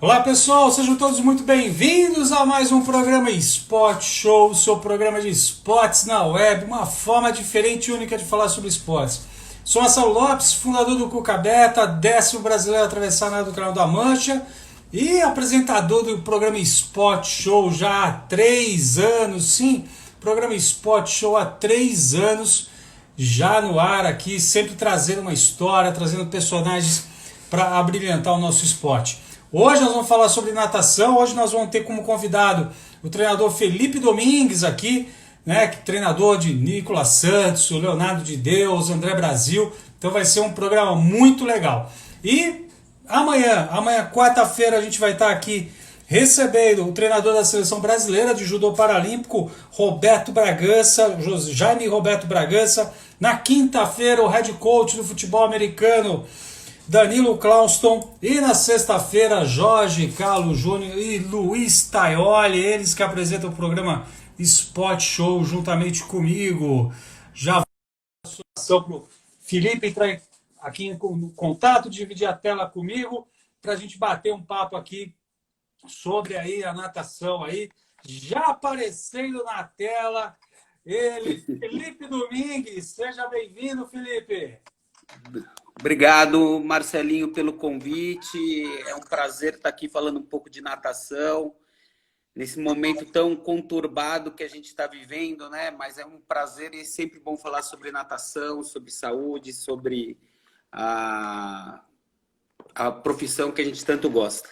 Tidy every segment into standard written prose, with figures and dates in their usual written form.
Olá pessoal, sejam todos muito bem-vindos a mais um programa Sport Show, seu programa de esportes na web, uma forma diferente e única de falar sobre esportes. Sou Marcelo Lopes, fundador do Cuca Beta, 10º brasileiro a atravessar nada do Canal da Mancha e apresentador do programa Sport Show já há 3 anos, sim, programa Sport Show há 3 anos, já no ar aqui, sempre trazendo uma história, trazendo personagens para abrilhantar o nosso esporte. Hoje nós vamos falar sobre natação, hoje nós vamos ter como convidado o treinador Felipe Domingues aqui, né, treinador de Nicolas Santos, o Leonardo de Deus, André Brasil, então vai ser um programa muito legal. E amanhã quarta-feira, a gente vai estar aqui recebendo o treinador da Seleção Brasileira de Judô Paralímpico, Roberto Bragança, Jaime Roberto Bragança. Na quinta-feira, o head coach do futebol americano, Danilo Clauston, e na sexta-feira Jorge Carlos Júnior e Luiz Taioli, eles que apresentam o programa Sport Show juntamente comigo. Já vou para o Felipe entrar aqui em contato, dividir a tela comigo para a gente bater um papo aqui sobre aí a natação aí. Já aparecendo na tela ele, Felipe Domingues. Seja bem-vindo, Felipe. Obrigado, Marcelinho, pelo convite. É um prazer estar aqui falando um pouco de natação, nesse momento tão conturbado que a gente está vivendo, né? Mas é um prazer e é sempre bom falar sobre natação, sobre saúde, sobre a profissão que a gente tanto gosta.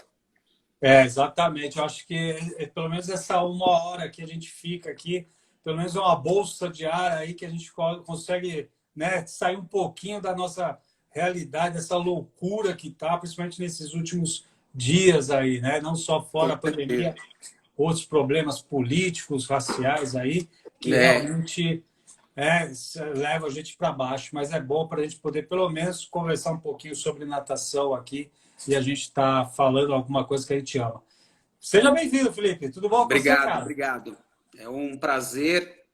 Exatamente. Eu acho que pelo menos essa 1 hora que a gente fica aqui, pelo menos é uma bolsa de ar aí que a gente consegue, né, sair um pouquinho da nossa realidade, dessa loucura que está, principalmente nesses últimos dias aí, né? Não só fora a pandemia, outros problemas políticos, raciais aí, que realmente leva a gente para baixo. Mas é bom para a gente poder, pelo menos, conversar um pouquinho sobre natação aqui e a gente está falando alguma coisa que a gente ama. Seja bem-vindo, Felipe. Tudo bom com você, Obrigado, cara? obrigado. É um prazer,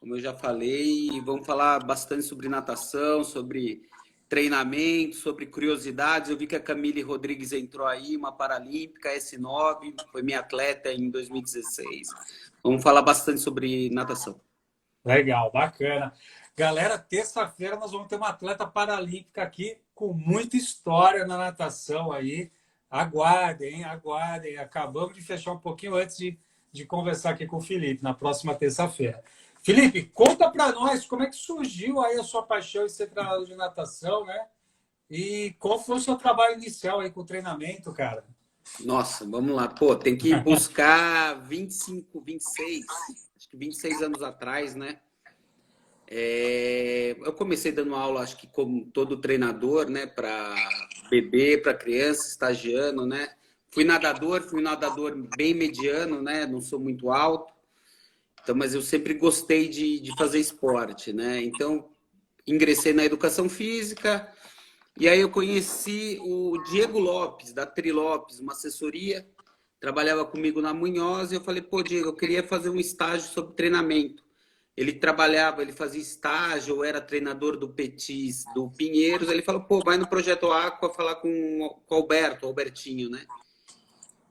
como eu já falei, e vamos falar bastante sobre natação, sobre treinamento, sobre curiosidades. Eu vi que a Camille Rodrigues entrou aí, uma paralímpica, S9, foi minha atleta em 2016. Vamos falar bastante sobre natação. Legal, bacana. Galera, terça-feira nós vamos ter uma atleta paralímpica aqui com muita história na natação aí. Aguardem, hein? Aguardem. Acabamos de fechar um pouquinho antes de conversar aqui com o Felipe, na próxima terça-feira. Felipe, conta para nós como é que surgiu aí a sua paixão em ser treinador de natação, né? E qual foi o seu trabalho inicial aí com o treinamento, cara? Nossa, vamos lá. Pô, tem que buscar 25, 26, acho que 26 anos atrás, né? Eu comecei dando aula, acho que como todo treinador, né? Para bebê, para criança, estagiando, né? Fui um nadador bem mediano, né? Não sou muito alto. Então, mas eu sempre gostei de fazer esporte, né? Então, ingressei na educação física e aí eu conheci o Diego Lopes, da Tri Lopes, uma assessoria, trabalhava comigo na Munhoz e eu falei, pô, Diego, eu queria fazer um estágio sobre treinamento. Ele trabalhava, ele fazia estágio, eu era treinador do Petis, do Pinheiros, ele falou, pô, vai no Projeto Aqua falar com o Albertinho, né?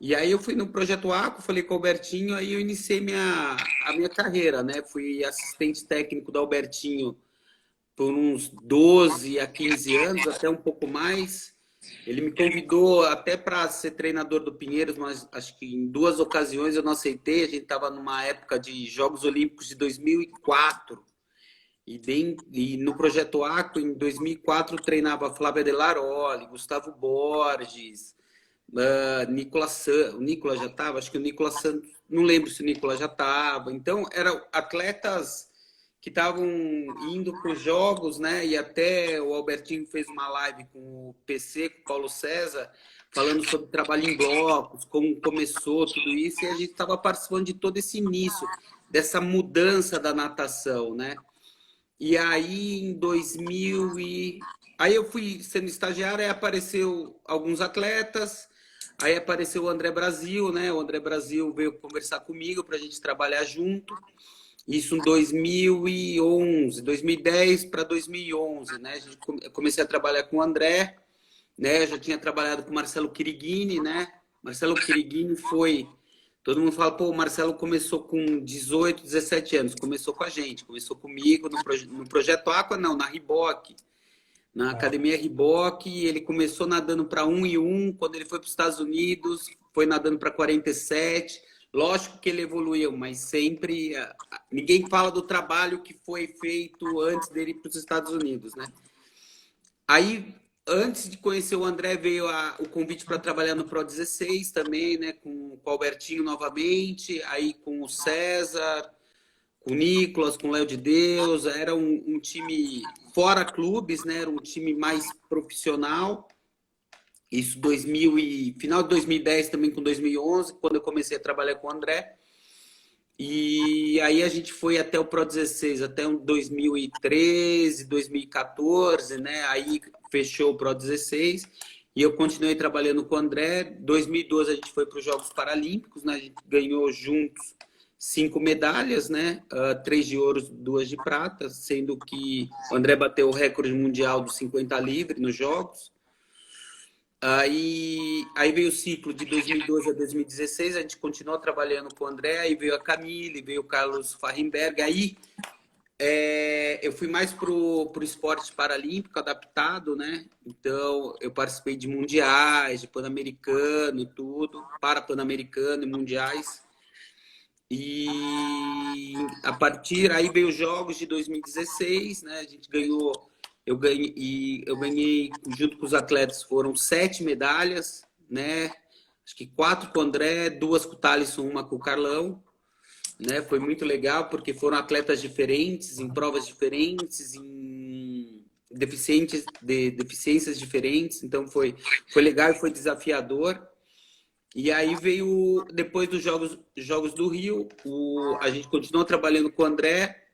E aí eu fui no Projeto Aqua, falei com o Albertinho, aí eu iniciei a minha carreira, né? Fui assistente técnico do Albertinho por uns 12 a 15 anos, até um pouco mais. Ele me convidou até para ser treinador do Pinheiros, mas acho que em 2 ocasiões eu não aceitei. A gente estava numa época de Jogos Olímpicos de 2004. E no Projeto Aqua, em 2004, treinava Flávia Delaroli, Gustavo Borges, o Nicolas já estava, acho que o Nicolas Santos, não lembro se o Nicolas já estava. Então, eram atletas que estavam indo para os jogos, né? E até o Albertinho fez uma live com o PC, com o Paulo César, falando sobre trabalho em blocos, como começou tudo isso, e a gente estava participando de todo esse início, dessa mudança da natação, né? E aí, em 2000 e... Aí eu fui sendo estagiário, aí apareceu alguns atletas, aí apareceu o André Brasil, né? O André Brasil veio conversar comigo para a gente trabalhar junto. Isso em 2011, 2010 para 2011, né? Eu comecei a trabalhar com o André, né? Eu já tinha trabalhado com o Marcelo Quiriguini, né? Marcelo Quiriguini foi... Todo mundo fala, pô, o Marcelo começou com 18, 17 anos. Começou com a gente, começou comigo no Projeto Aqua, não, na Riboc. Na Academia Riboc, ele começou nadando para 1 e 1. Quando ele foi para os Estados Unidos, foi nadando para 47. Lógico que ele evoluiu, mas sempre... Ninguém fala do trabalho que foi feito antes dele ir para os Estados Unidos, né? Aí, antes de conhecer o André, veio o convite para trabalhar no Pro 16 também, né? Com o Albertinho novamente, aí com o César, com o Nicolas, com o Léo de Deus. Era um time fora clubes, né? Era um time mais profissional. Isso final de 2010 também com 2011, quando eu comecei a trabalhar com o André. E aí a gente foi até o Pro 16, até 2013, 2014, né? Aí fechou o Pro 16 e eu continuei trabalhando com o André. 2012 a gente foi para os Jogos Paralímpicos, né? A gente ganhou juntos 5 medalhas, né? 3 de ouro, 2 de prata, sendo que o André bateu o recorde mundial dos 50 livre nos Jogos. Aí veio o ciclo de 2012 a 2016, a gente continuou trabalhando com o André, aí veio a Camille, veio o Carlos Farrenberg. Aí eu fui mais pro esporte paralímpico adaptado, né? Então eu participei de mundiais, de pan-americano e tudo, para pan-americano e mundiais. E a partir aí veio os Jogos de 2016, né? A gente ganhou. Eu ganhei junto com os atletas, foram 7 medalhas, né? Acho que 4 com o André, 2 com o Thalisson, 1 com o Carlão, né? Foi muito legal porque foram atletas diferentes, em provas diferentes, em deficiências diferentes, então foi legal e foi desafiador. E aí veio, depois dos Jogos do Rio, a gente continuou trabalhando com o André,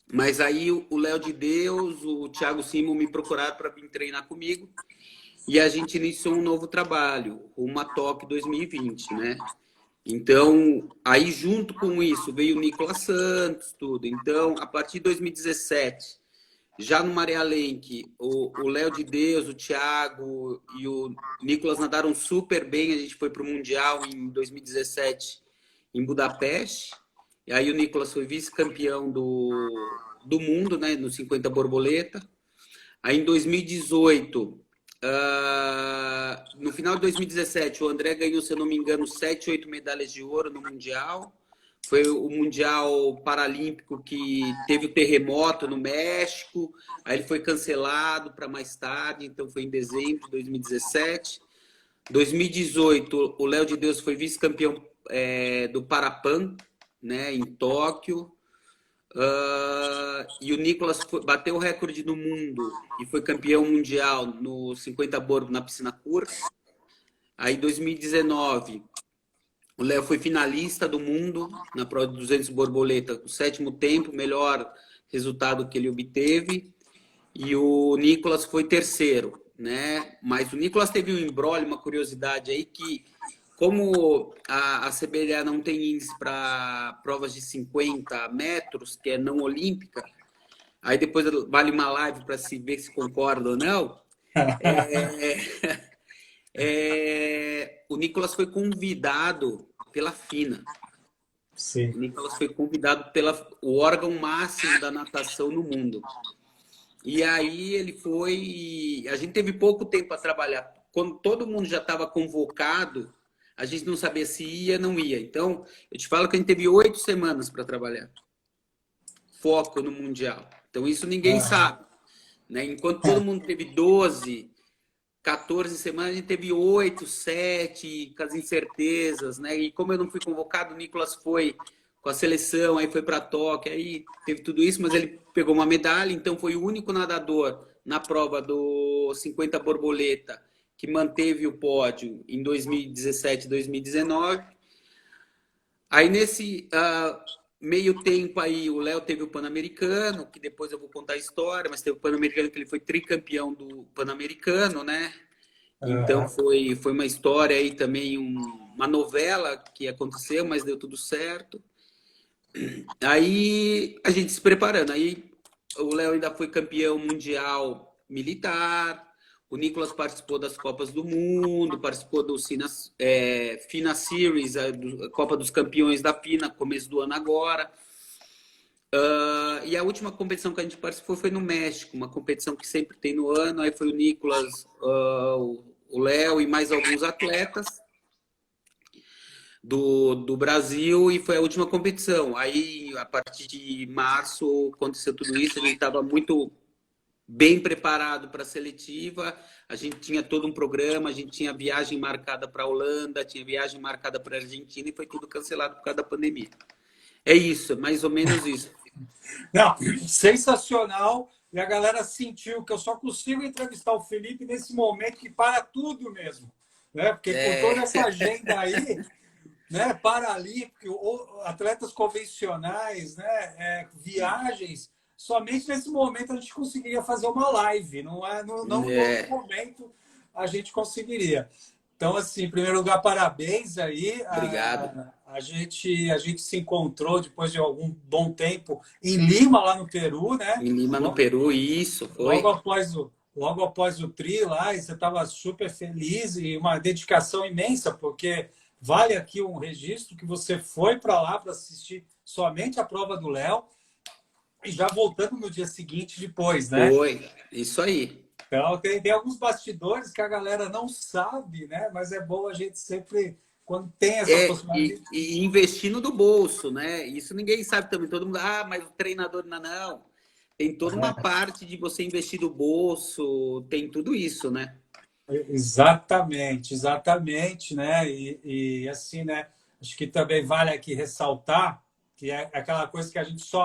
mas aí o Léo de Deus, o Thiago Simon me procuraram para vir treinar comigo e a gente iniciou um novo trabalho, uma Tóquio 2020, né? Então, aí junto com isso veio o Nicolas Santos, tudo. Então, a partir de 2017, já no Maré Lenk, o Léo de Deus, o Thiago e o Nicolas nadaram super bem. A gente foi para o Mundial em 2017 em Budapeste. E aí o Nicolas foi vice-campeão do mundo, né, no 50 borboleta. Aí em 2018, no final de 2017, o André ganhou, se eu não me engano, 7, 8 medalhas de ouro no Mundial. Foi o Mundial Paralímpico que teve o terremoto no México, aí ele foi cancelado para mais tarde, então foi em dezembro de 2017. 2018, o Léo de Deus foi vice-campeão do Parapan, né, em Tóquio. E o Nicolas bateu o recorde do mundo e foi campeão mundial no 50 borbo na piscina curta. Aí, em 2019, o Léo foi finalista do mundo na prova de 200 borboleta, o 7º tempo, melhor resultado que ele obteve. E o Nicolas foi terceiro, né? Mas o Nicolas teve um imbróglio, uma curiosidade aí que, como a CBLA não tem índice para provas de 50 metros, que é não olímpica, aí depois vale uma live para se ver se concorda ou não. O Nicolas foi convidado pela FINA. Sim. O Nicolas foi convidado pelo órgão máximo da natação no mundo. E aí ele foi... A gente teve pouco tempo para trabalhar. Quando todo mundo já estava convocado, a gente não sabia se ia ou não ia. Então, eu te falo que a gente teve 8 semanas para trabalhar. Foco no Mundial. Então, isso ninguém sabe. Né? Enquanto todo mundo teve 12... 14 semanas, a gente teve 8, 7, com as incertezas, né? E como eu não fui convocado, o Nicolas foi com a seleção, aí foi para Tóquio, aí teve tudo isso, mas ele pegou uma medalha, então foi o único nadador na prova do 50 borboleta que manteve o pódio em 2017 e 2019. Aí nesse meio tempo aí, o Léo teve o Pan-Americano, que depois eu vou contar a história, mas teve o Pan-Americano que ele foi tricampeão do Pan-Americano, né? Então foi uma história aí também, uma novela que aconteceu, mas deu tudo certo. Aí a gente se preparando, aí o Léo ainda foi campeão mundial militar, O Nicolas participou das Copas do Mundo, participou do FINA Series, a Copa dos Campeões da FINA, começo do ano agora. E a última competição que a gente participou foi no México, uma competição que sempre tem no ano. Aí foi o Nicolas, o Léo e mais alguns atletas do Brasil, e foi a última competição. Aí, a partir de março, aconteceu tudo isso, a gente estava muito bem preparado para a seletiva, a gente tinha todo um programa, a gente tinha viagem marcada para a Holanda, tinha viagem marcada para a Argentina, e foi tudo cancelado por causa da pandemia. É isso, é mais ou menos isso. Não, sensacional. E a galera sentiu que eu só consigo entrevistar o Felipe nesse momento que para tudo mesmo. Né? Porque com toda essa agenda aí, né, paralímpico, atletas convencionais, né, viagens, somente nesse momento a gente conseguiria fazer uma live. Não no outro momento a gente conseguiria. Então, assim, em primeiro lugar, parabéns aí. Obrigado. A gente se encontrou depois de algum bom tempo em Lima, lá no Peru, né? Em Lima, no Peru, isso, foi. Logo após o tri lá, e você estava super feliz e uma dedicação imensa, porque vale aqui um registro que você foi para lá para assistir somente a prova do Léo e já voltando no dia seguinte depois, né? Foi, isso aí. Então, tem alguns bastidores que a galera não sabe, né? Mas é bom a gente sempre, quando tem essa possibilidade. E investindo do bolso, né? Isso ninguém sabe também. Todo mundo, mas o treinador não. Tem toda uma parte de você investir do bolso, tem tudo isso, né? Exatamente, né? E assim, né? Acho que também vale aqui ressaltar que é aquela coisa que a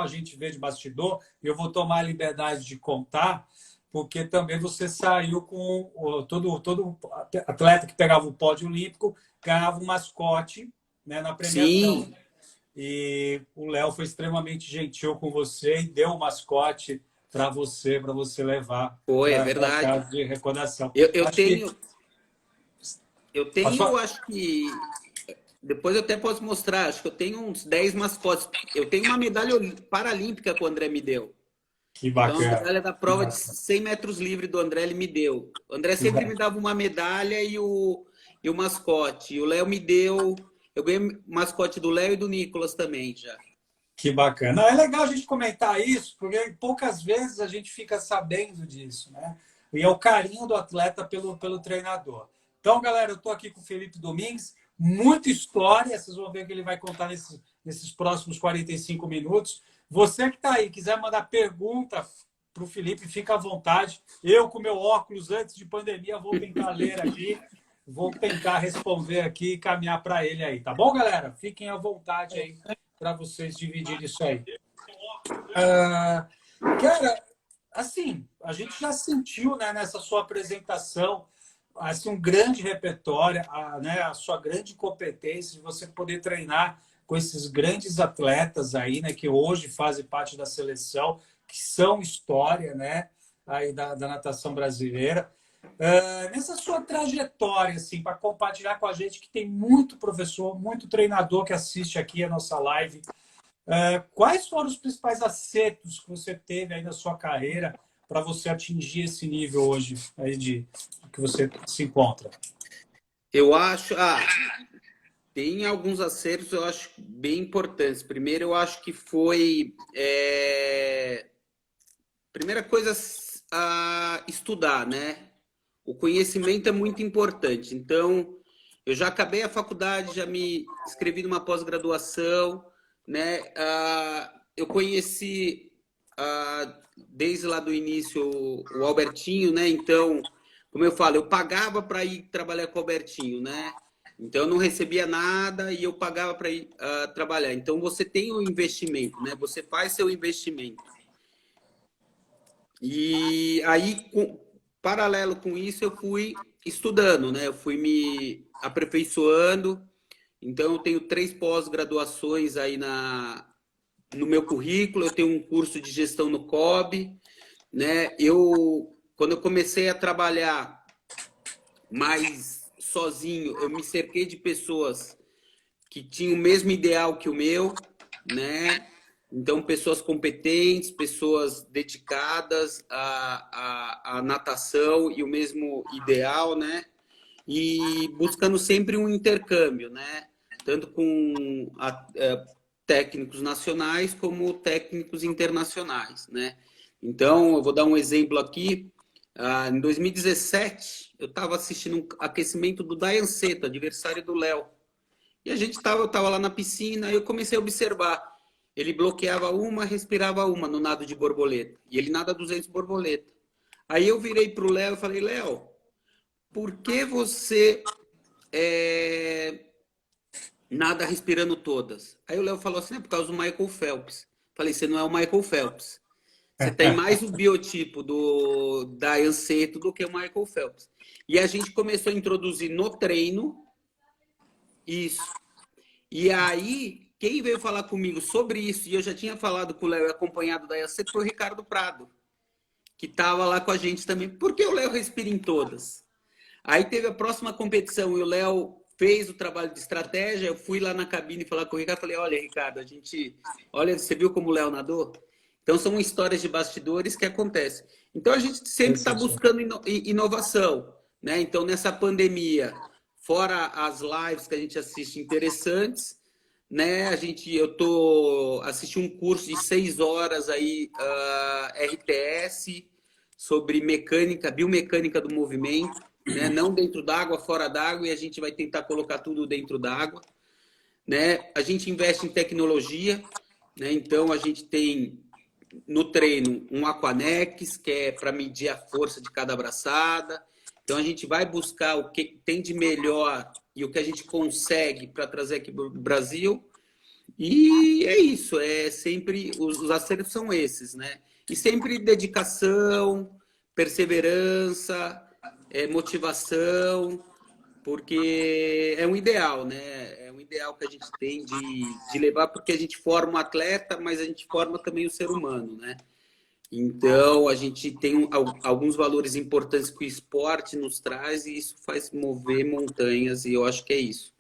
gente vê de bastidor, e eu vou tomar a liberdade de contar, porque também você saiu com todo atleta que pegava o pódio olímpico ganhava um mascote, né, na premiação. Sim. E o Léo foi extremamente gentil com você e deu o mascote para você levar É para verdade. casa de recordação. Eu tenho, acho que depois eu até posso mostrar, acho que eu tenho uns 10 mascotes. Eu tenho uma medalha paralímpica que o André me deu. Que bacana. Então, a medalha da prova de 100 metros livre do André, ele me deu. O André sempre me dava uma medalha e o mascote. E o Léo me deu... Eu ganhei o mascote do Léo e do Nicolas também, já. Que bacana. Não, é legal a gente comentar isso, porque poucas vezes a gente fica sabendo disso, né? E é o carinho do atleta pelo treinador. Então, galera, eu estou aqui com o Felipe Domingues. Muita história, vocês vão ver que ele vai contar nesses próximos 45 minutos. Você que está aí, quiser mandar pergunta para o Felipe, fica à vontade. Eu, com meu óculos antes de pandemia, vou tentar ler aqui, vou tentar responder aqui e caminhar para ele aí. Tá bom, galera? Fiquem à vontade aí para vocês dividirem isso aí. Cara, assim, a gente já sentiu, né, nessa sua apresentação assim, um grande repertório, a sua grande competência de você poder treinar com esses grandes atletas aí, né, que hoje fazem parte da seleção, que são história, né, aí da natação brasileira. Nessa sua trajetória, assim, para compartilhar com a gente, que tem muito professor, muito treinador que assiste aqui a nossa live, quais foram os principais acertos que você teve aí na sua carreira para você atingir esse nível hoje aí de que você se encontra? Eu acho... tem alguns acertos, eu acho, bem importantes. Primeiro, eu acho que foi... Primeira coisa, estudar, né? O conhecimento é muito importante. Então, eu já acabei a faculdade, já me inscrevi numa pós-graduação, né? Eu conheci, desde lá do início, o Albertinho, né? Então, como eu falo, eu pagava para ir trabalhar com o Albertinho, né? Então, eu não recebia nada e eu pagava para ir trabalhar. Então, você tem um investimento, né? Você faz seu investimento. E aí, paralelo com isso, eu fui estudando, né? Eu fui me aperfeiçoando. Então, eu tenho 3 pós-graduações aí no meu currículo. Eu tenho um curso de gestão no COB, né? Quando eu comecei a trabalhar mais sozinho, eu me cerquei de pessoas que tinham o mesmo ideal que o meu, né? Então, pessoas competentes, pessoas dedicadas à natação e o mesmo ideal, né? E buscando sempre um intercâmbio, né? Tanto com técnicos nacionais como técnicos internacionais, né? Então, eu vou dar um exemplo aqui. Em 2017, eu estava assistindo um aquecimento do Dayan Seto, adversário do Léo. E eu estava lá na piscina e eu comecei a observar. Ele bloqueava uma, respirava uma no nado de borboleta. E ele nada 200 borboleta. Aí eu virei para o Léo e falei, Léo, por que você nada respirando todas? Aí o Léo falou assim, é por causa do Michael Phelps. Falei, você não é o Michael Phelps. Você tem mais o biotipo do Dayan Seto do que o Michael Phelps. E a gente começou a introduzir no treino isso. E aí, quem veio falar comigo sobre isso, e eu já tinha falado com o Léo acompanhado da IAC, foi o Ricardo Prado, que estava lá com a gente também. Por que o Léo respira em todas? Aí teve a próxima competição e o Léo fez o trabalho de estratégia. Eu fui lá na cabine falar com o Ricardo. Falei, olha, Ricardo, olha, você viu como o Léo nadou? Então, são histórias de bastidores que acontecem. Então, a gente sempre está buscando inovação, né? Então, nessa pandemia, fora as lives que a gente assiste interessantes, né? Eu assisti um curso de 6 horas aí, RTS, sobre biomecânica do movimento, né? Não dentro d'água, fora d'água, e a gente vai tentar colocar tudo dentro d'água, né? A gente investe em tecnologia, né? Então, a gente tem no treino um Aquanex, que é para medir a força de cada abraçada. Então a gente vai buscar o que tem de melhor e o que a gente consegue para trazer aqui para o Brasil. E é isso, sempre os acertos são esses, né? E sempre dedicação, perseverança, motivação, porque é um ideal, né? É um ideal que a gente tem de levar, porque a gente forma um atleta, mas a gente forma também o ser humano, né? Então, a gente tem alguns valores importantes que o esporte nos traz e isso faz mover montanhas, e eu acho que é isso.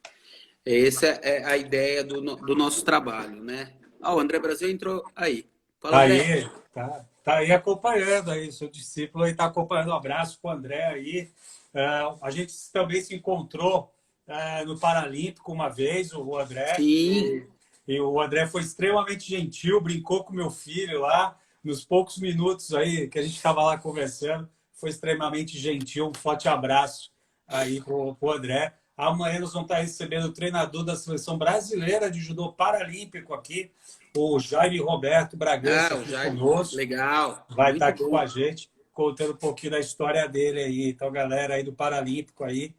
Essa é a ideia do nosso trabalho, né? O André Brasil entrou aí. Fala, Tá André. aí, tá aí acompanhando aí, seu discípulo aí está acompanhando. Um abraço para o André aí. A gente também se encontrou no Paralímpico uma vez, o André, Sim. e o André foi extremamente gentil, brincou com meu filho lá, nos poucos minutos aí que a gente estava lá conversando, foi extremamente gentil. Um forte abraço aí para o André. Amanhã nós vamos estar recebendo o treinador da Seleção Brasileira de Judô Paralímpico aqui, o Jaime Roberto Bragança, O aqui Jaime. conosco. Legal. Vai estar Muito aqui bom. com a gente, contando um pouquinho da história dele aí. Então, galera aí do Paralímpico aí,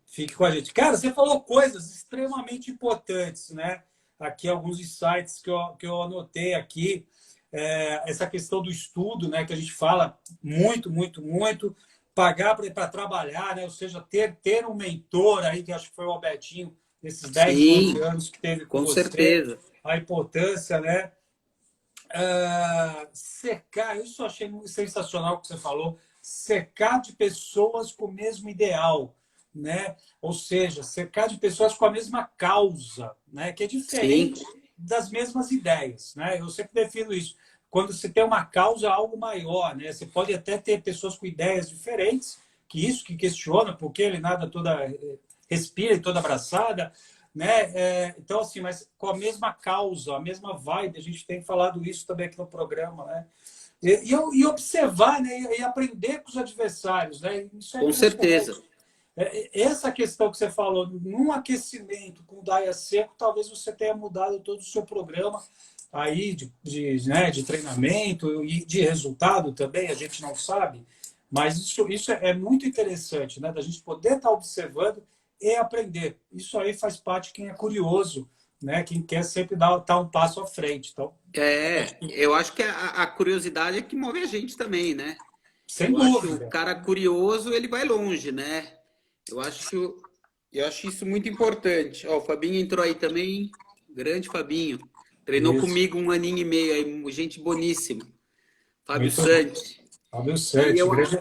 fique com a gente. Cara, você falou coisas extremamente importantes, né? Aqui alguns insights que eu anotei aqui. Essa questão do estudo, né? Que a gente fala muito, muito, muito. Pagar para trabalhar, né? Ou seja, ter um mentor aí, que acho que foi o Albertinho, nesses 10, 12 Sim, anos que teve com com você. certeza. A importância, né? Cercar, isso eu achei sensacional o que você falou, cercar de pessoas com o mesmo ideal, né? Ou seja, cercar de pessoas com a mesma causa, né? Que é Sim, diferente das mesmas ideias, né? Eu sempre defino isso. Quando você tem uma causa, é algo maior, né? Você pode até ter pessoas com ideias diferentes, que isso que questiona, porque ele nada toda respira e toda abraçada, né? Então, assim, mas com a mesma causa, a mesma vibe, a gente tem falado isso também aqui no programa, né? E observar, né? E aprender com os adversários, né? Isso é com certeza. impressionante. Essa questão que você falou, num aquecimento com o Daia Seco, talvez você tenha mudado todo o seu programa aí de treinamento e de resultado também, a gente não sabe, mas isso é muito interessante, né? Da gente poder estar observando e aprender. Isso aí faz parte de quem é curioso, né? Quem quer sempre dar um passo à frente. Então, Eu acho que a curiosidade é que move a gente também, né? sem Eu acho que o dúvida. cara curioso, ele vai longe, né? Eu acho isso muito importante. Ó, o Fabinho entrou aí também, grande Fabinho. Treinou Isso. comigo 1 aninho e meio aí, gente boníssima. Fábio Muito bom. Santi. Fábio E Sete, eu, grande.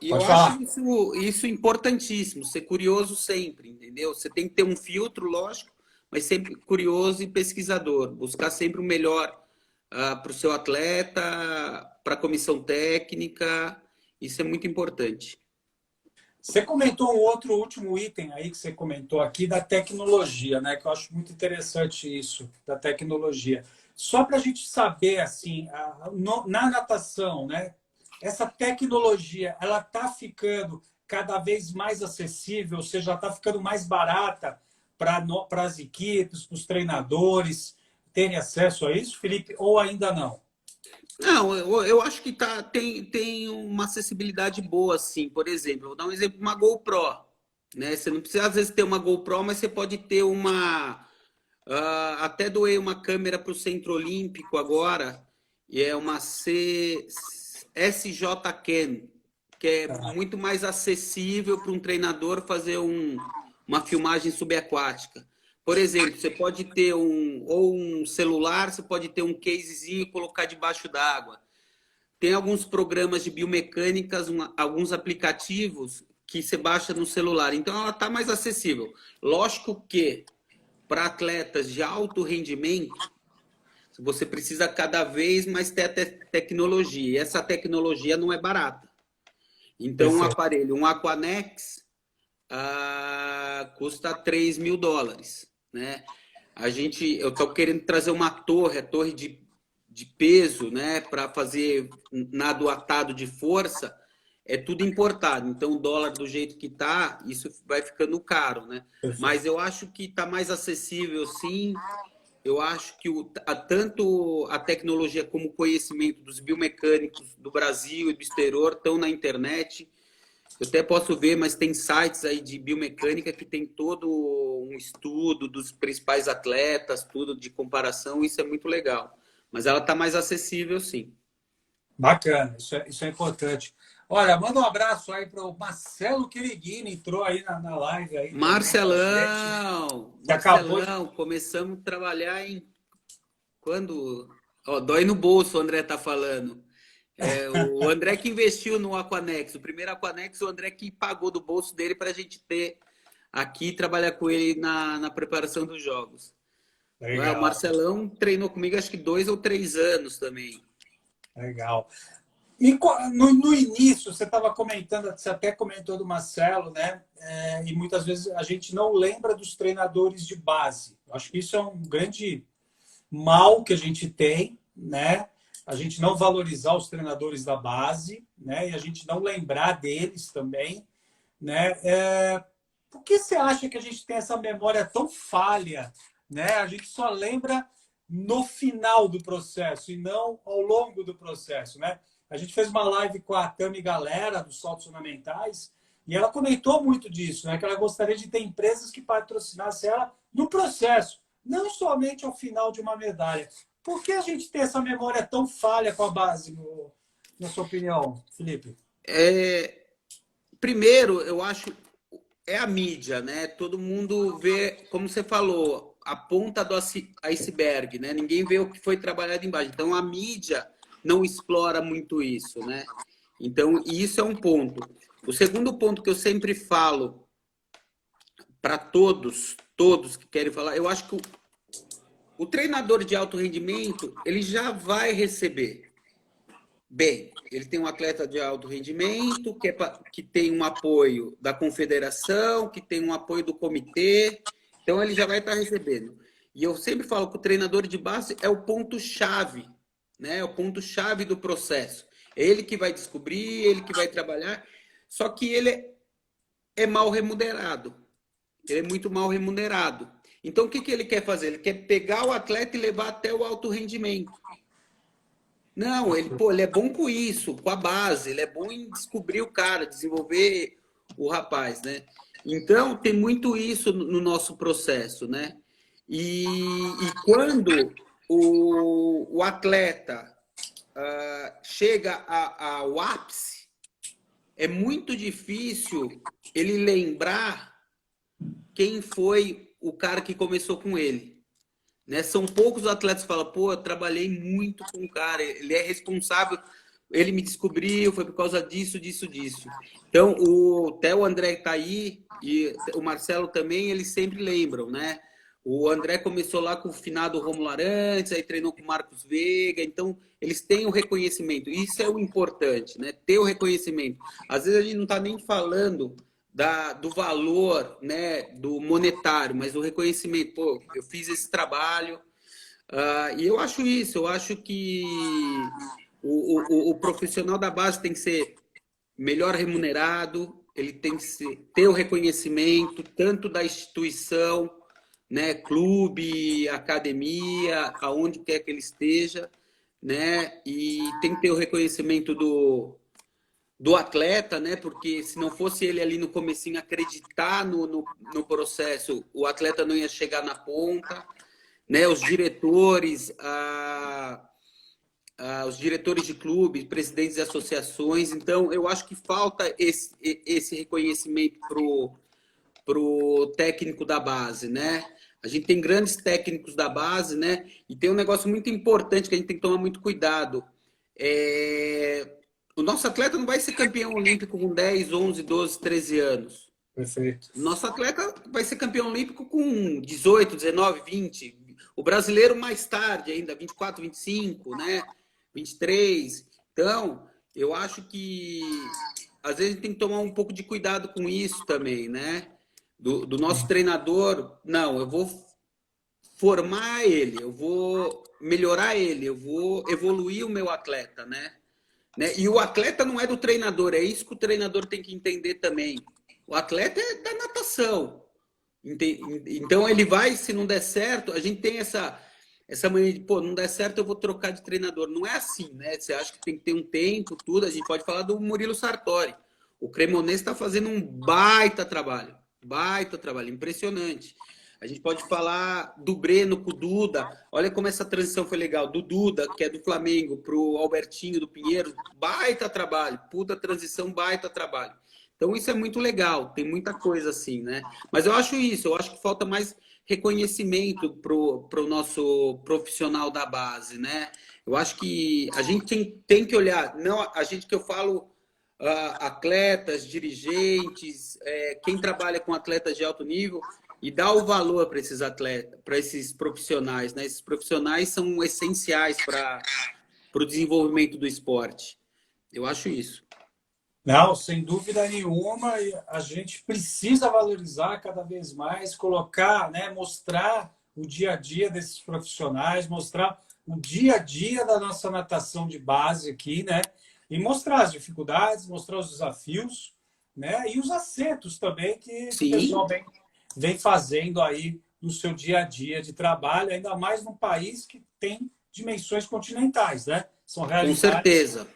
e eu Pode acho falar. isso importantíssimo, ser curioso sempre, entendeu? Você tem que ter um filtro, lógico, mas sempre curioso e pesquisador, buscar sempre o melhor para o seu atleta, para a comissão técnica. Isso é muito importante. Você comentou um outro último item aí que você comentou aqui da tecnologia, né? Que eu acho muito interessante isso, da tecnologia. Só para a gente saber, assim, na natação, né? Essa tecnologia, ela está ficando cada vez mais acessível, ou seja, está ficando mais barata para as equipes, para os treinadores terem acesso a isso, Felipe, ou ainda não? Não, eu acho que tem uma acessibilidade boa, assim. Por exemplo, vou dar um exemplo, uma GoPro, né? Você não precisa, às vezes, ter uma GoPro, mas você pode ter uma... até doei uma câmera para o Centro Olímpico agora, e é uma SJ Cam, que é muito mais acessível para um treinador fazer uma filmagem subaquática. Por exemplo, você pode ter um celular, você pode ter um casezinho e colocar debaixo d'água. Tem alguns programas de biomecânicas, alguns aplicativos que você baixa no celular. Então, ela está mais acessível. Lógico que, para atletas de alto rendimento, você precisa cada vez mais ter a tecnologia. E essa tecnologia não é barata. Então, um aparelho, um Aquanex, custa $3.000, né? Eu estou querendo trazer uma torre, a torre de peso, né, para fazer nado atado de força, é tudo importado. Então, o dólar do jeito que está, isso vai ficando caro, né? Mas eu acho que está mais acessível, sim. Eu acho que tanto a tecnologia como o conhecimento dos biomecânicos do Brasil e do exterior estão na internet. Eu até posso ver, mas tem sites aí de biomecânica que tem todo um estudo dos principais atletas, tudo de comparação, isso é muito legal. Mas ela está mais acessível, sim. Bacana, isso é importante. Olha, manda um abraço aí para o Marcelo Queriguini, entrou aí na live aí também com a gente. Marcelão, Que acabou de... Marcelão, começamos a trabalhar em quando? Ó, dói no bolso, o André tá falando. O André que investiu no Aquanex, o primeiro Aquanex, o André que pagou do bolso dele para a gente ter aqui e trabalhar com ele na preparação dos jogos. Legal. O Marcelão treinou comigo acho que 2 ou 3 anos também. Legal. E no início, você estava comentando, você até comentou do Marcelo, né? E muitas vezes a gente não lembra dos treinadores de base. Eu acho que isso é um grande mal que a gente tem, né? A gente não valorizar os treinadores da base, né? E a gente não lembrar deles também, né? Por que você acha que a gente tem essa memória tão falha, né? A gente só lembra no final do processo e não ao longo do processo, né? A gente fez uma live com a Tami Galera, dos Saltos Fundamentais, e ela comentou muito disso, né? Que ela gostaria de ter empresas que patrocinassem ela no processo, não somente ao final de uma medalha. Por que a gente tem essa memória tão falha com a base, na sua opinião, Felipe? Primeiro, eu acho é a mídia, né? Todo mundo vê, como você falou, a ponta do iceberg, né? Ninguém vê o que foi trabalhado embaixo. Então, a mídia não explora muito isso, né? Então, isso é um ponto. O segundo ponto que eu sempre falo para todos que querem falar, eu acho que o treinador de alto rendimento, ele já vai receber bem. Ele tem um atleta de alto rendimento, que tem um apoio da confederação, que tem um apoio do comitê, então ele já vai estar recebendo. E eu sempre falo que o treinador de base é o ponto-chave, né? É o ponto-chave do processo. É ele que vai descobrir, ele que vai trabalhar, só que ele é mal remunerado. Ele é muito mal remunerado. Então, o que ele quer fazer? Ele quer pegar o atleta e levar até o alto rendimento. Não, ele é bom com isso, com a base, ele é bom em descobrir o cara, desenvolver o rapaz, né? Então, tem muito isso no nosso processo, né? E quando o atleta chega ao ápice, é muito difícil ele lembrar quem foi o cara que começou com ele. Né? São poucos atletas que falam, pô, eu trabalhei muito com o cara, ele é responsável, ele me descobriu, foi por causa disso, disso, disso. Então, até o André está aí, e o Marcelo também, eles sempre lembram, né? O André começou lá com o finado Romulo Arantes, aí treinou com o Marcos Veiga, então eles têm o reconhecimento. Isso é o importante, né? Ter o reconhecimento. Às vezes a gente não está nem falando do valor, né, do monetário, mas do reconhecimento. Pô, eu fiz esse trabalho. E eu acho isso, eu acho que o profissional da base tem que ser melhor remunerado, ele tem que ter o reconhecimento tanto da instituição, né, clube, academia, aonde quer que ele esteja, né, e tem que ter o reconhecimento do atleta, né, porque se não fosse ele ali no comecinho acreditar no processo, o atleta não ia chegar na ponta, né, os diretores, os diretores de clubes, presidentes de associações. Então, eu acho que falta esse reconhecimento pro técnico da base, né? A gente tem grandes técnicos da base, né? E tem um negócio muito importante que a gente tem que tomar muito cuidado. O nosso atleta não vai ser campeão olímpico com 10, 11, 12, 13 anos. Perfeito. O nosso atleta vai ser campeão olímpico com 18, 19, 20. O brasileiro mais tarde ainda, 24, 25, né? 23. Então, eu acho que às vezes a gente tem que tomar um pouco de cuidado com isso também, né? Do nosso treinador, não, eu vou formar ele, eu vou melhorar ele, eu vou evoluir o meu atleta, né? E o atleta não é do treinador, é isso que o treinador tem que entender também. O atleta é da natação. Então ele vai, se não der certo, a gente tem essa mania de, pô, não der certo, eu vou trocar de treinador. Não é assim, né? Você acha que tem que ter um tempo, tudo. A gente pode falar do Murilo Sartori. O Cremonese está fazendo um baita trabalho, impressionante. A gente pode falar do Breno com o Duda. Olha como essa transição foi legal. Do Duda, que é do Flamengo, para o Albertinho do Pinheiro. Baita trabalho. Puta transição, baita trabalho. Então isso é muito legal. Tem muita coisa assim, né? Mas eu acho isso. Eu acho que falta mais reconhecimento pro nosso profissional da base, né? Eu acho que a gente tem que olhar. Não, a gente que eu falo... atletas, dirigentes, quem trabalha com atletas de alto nível e dá o valor para esses atletas, para esses profissionais, né? Esses profissionais são essenciais para o desenvolvimento do esporte. Eu acho isso. Não, sem dúvida nenhuma, e a gente precisa valorizar cada vez mais, colocar, né, mostrar o dia a dia desses profissionais, mostrar o dia a dia da nossa natação de base aqui, né? E mostrar as dificuldades, mostrar os desafios, né? E os acertos também que o Sim, pessoal vem fazendo aí no seu dia a dia de trabalho, ainda mais num país que tem dimensões continentais, né? São com realidades certeza.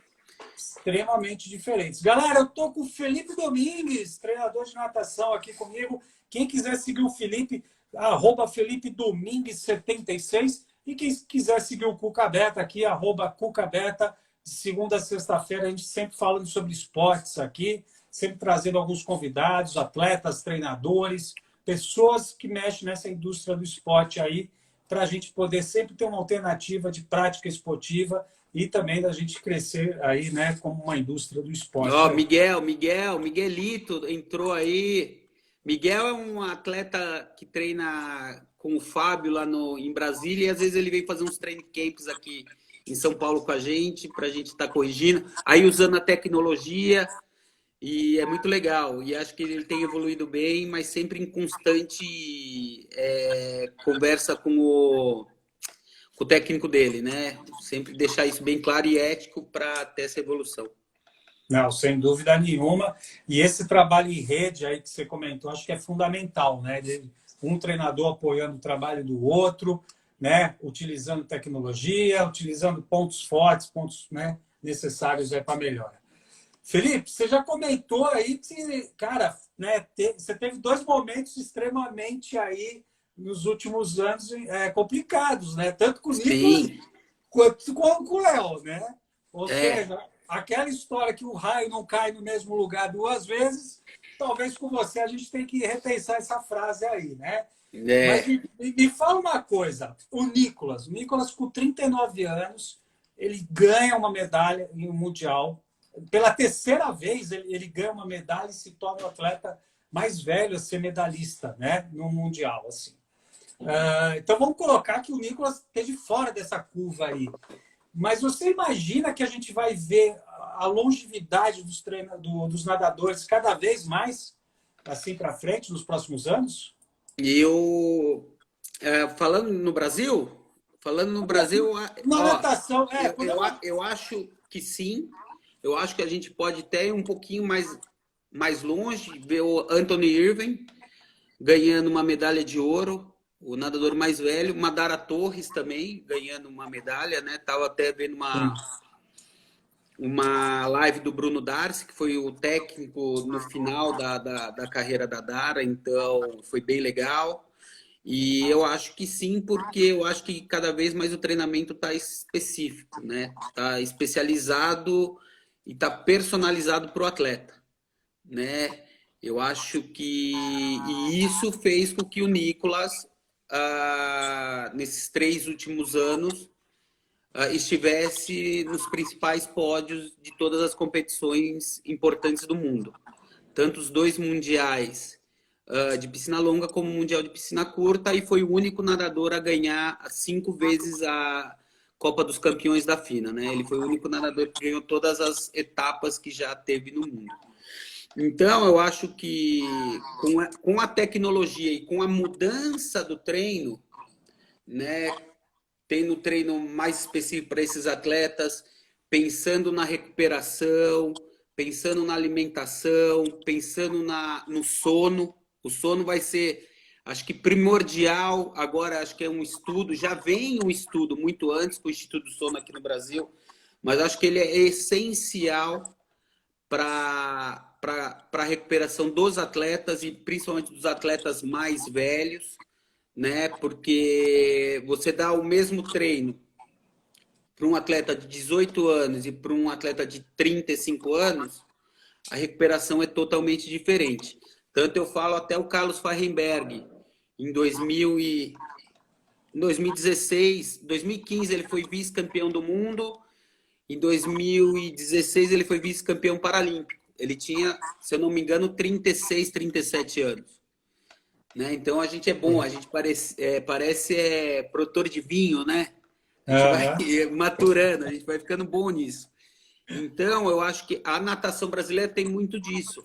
extremamente diferentes. Galera, eu tô com o Felipe Domingues, treinador de natação aqui comigo. Quem quiser seguir o Felipe, arroba Felipe Domingues 76. E quem quiser seguir o Cuca Beta aqui, arroba Cuca Beta. De segunda a sexta-feira, a gente sempre falando sobre esportes aqui, sempre trazendo alguns convidados, atletas, treinadores, pessoas que mexem nessa indústria do esporte aí, para a gente poder sempre ter uma alternativa de prática esportiva e também da gente crescer aí, né, como uma indústria do esporte Ó, aí. Miguelito entrou aí. Miguel é um atleta que treina com o Fábio lá em Brasília e às vezes ele vem fazer uns training camps aqui em São Paulo com a gente, para a gente estar corrigindo. Aí usando a tecnologia e é muito legal. E acho que ele tem evoluído bem, mas sempre em constante conversa com o técnico dele, né? Sempre deixar isso bem claro e ético para ter essa evolução. Não, sem dúvida nenhuma. E esse trabalho em rede aí que você comentou, acho que é fundamental, né? Um treinador apoiando o trabalho do outro, né? Utilizando tecnologia, utilizando pontos fortes, pontos, né, necessários para melhora. Felipe, você já comentou aí que, cara, né, você teve dois momentos extremamente aí nos últimos anos complicados, né? Tanto com o Nicolas Sim, quanto com o Léo, né? Ou é, seja, aquela história que o raio não cai no mesmo lugar duas vezes, talvez com você a gente tem que repensar essa frase aí, né? Mas é, me fala uma coisa, o Nicolas com 39 anos, ele ganha uma medalha em um mundial. Pela terceira vez ele ganha uma medalha e se torna o atleta mais velho a ser medalhista, né, no mundial, assim. Então vamos colocar que o Nicolas esteja fora dessa curva aí. Mas você imagina que a gente vai ver a longevidade dos nadadores cada vez mais assim para frente nos próximos anos? E eu, falando no Brasil, Na ó, natação, eu acho que sim. Eu acho que a gente pode até ir um pouquinho mais longe, ver o Anthony Irving ganhando uma medalha de ouro, o nadador mais velho, Madara Torres também ganhando uma medalha, né? Tava até vendo sim. uma live do Bruno Darcy, que foi o técnico no final da carreira da Dara, então foi bem legal. E eu acho que sim, porque eu acho que cada vez mais o treinamento está específico, né? Está especializado e está personalizado para o atleta, né? Eu acho que e isso fez com que o Nicolas, nesses 3 últimos anos, estivesse nos principais pódios de todas as competições importantes do mundo. Tanto os 2 mundiais de piscina longa como o mundial de piscina curta, e foi o único nadador a ganhar 5 vezes a Copa dos Campeões da FINA, né? Ele foi o único nadador que ganhou todas as etapas que já teve no mundo. Então, eu acho que com a tecnologia e com a mudança do treino, né, tendo treino mais específico para esses atletas, pensando na recuperação, pensando na alimentação, pensando no sono. O sono vai ser, acho que primordial. Agora, acho que é um estudo, já vem um estudo muito antes com o Instituto do Sono aqui no Brasil, mas acho que ele é essencial para a recuperação dos atletas e principalmente dos atletas mais velhos, né? Porque você dá o mesmo treino para um atleta de 18 anos e para um atleta de 35 anos, a recuperação é totalmente diferente. Tanto eu falo até o Carlos Fahrenberg, em 2016, 2015 ele foi vice-campeão do mundo, em 2016 ele foi vice-campeão paralímpico. Ele tinha, se eu não me engano, 36, 37 anos. Né? Então a gente é bom, a gente parece produtor de vinho, né? A gente vai Aham. maturando, a gente vai ficando bom nisso. Então eu acho que a natação brasileira tem muito disso.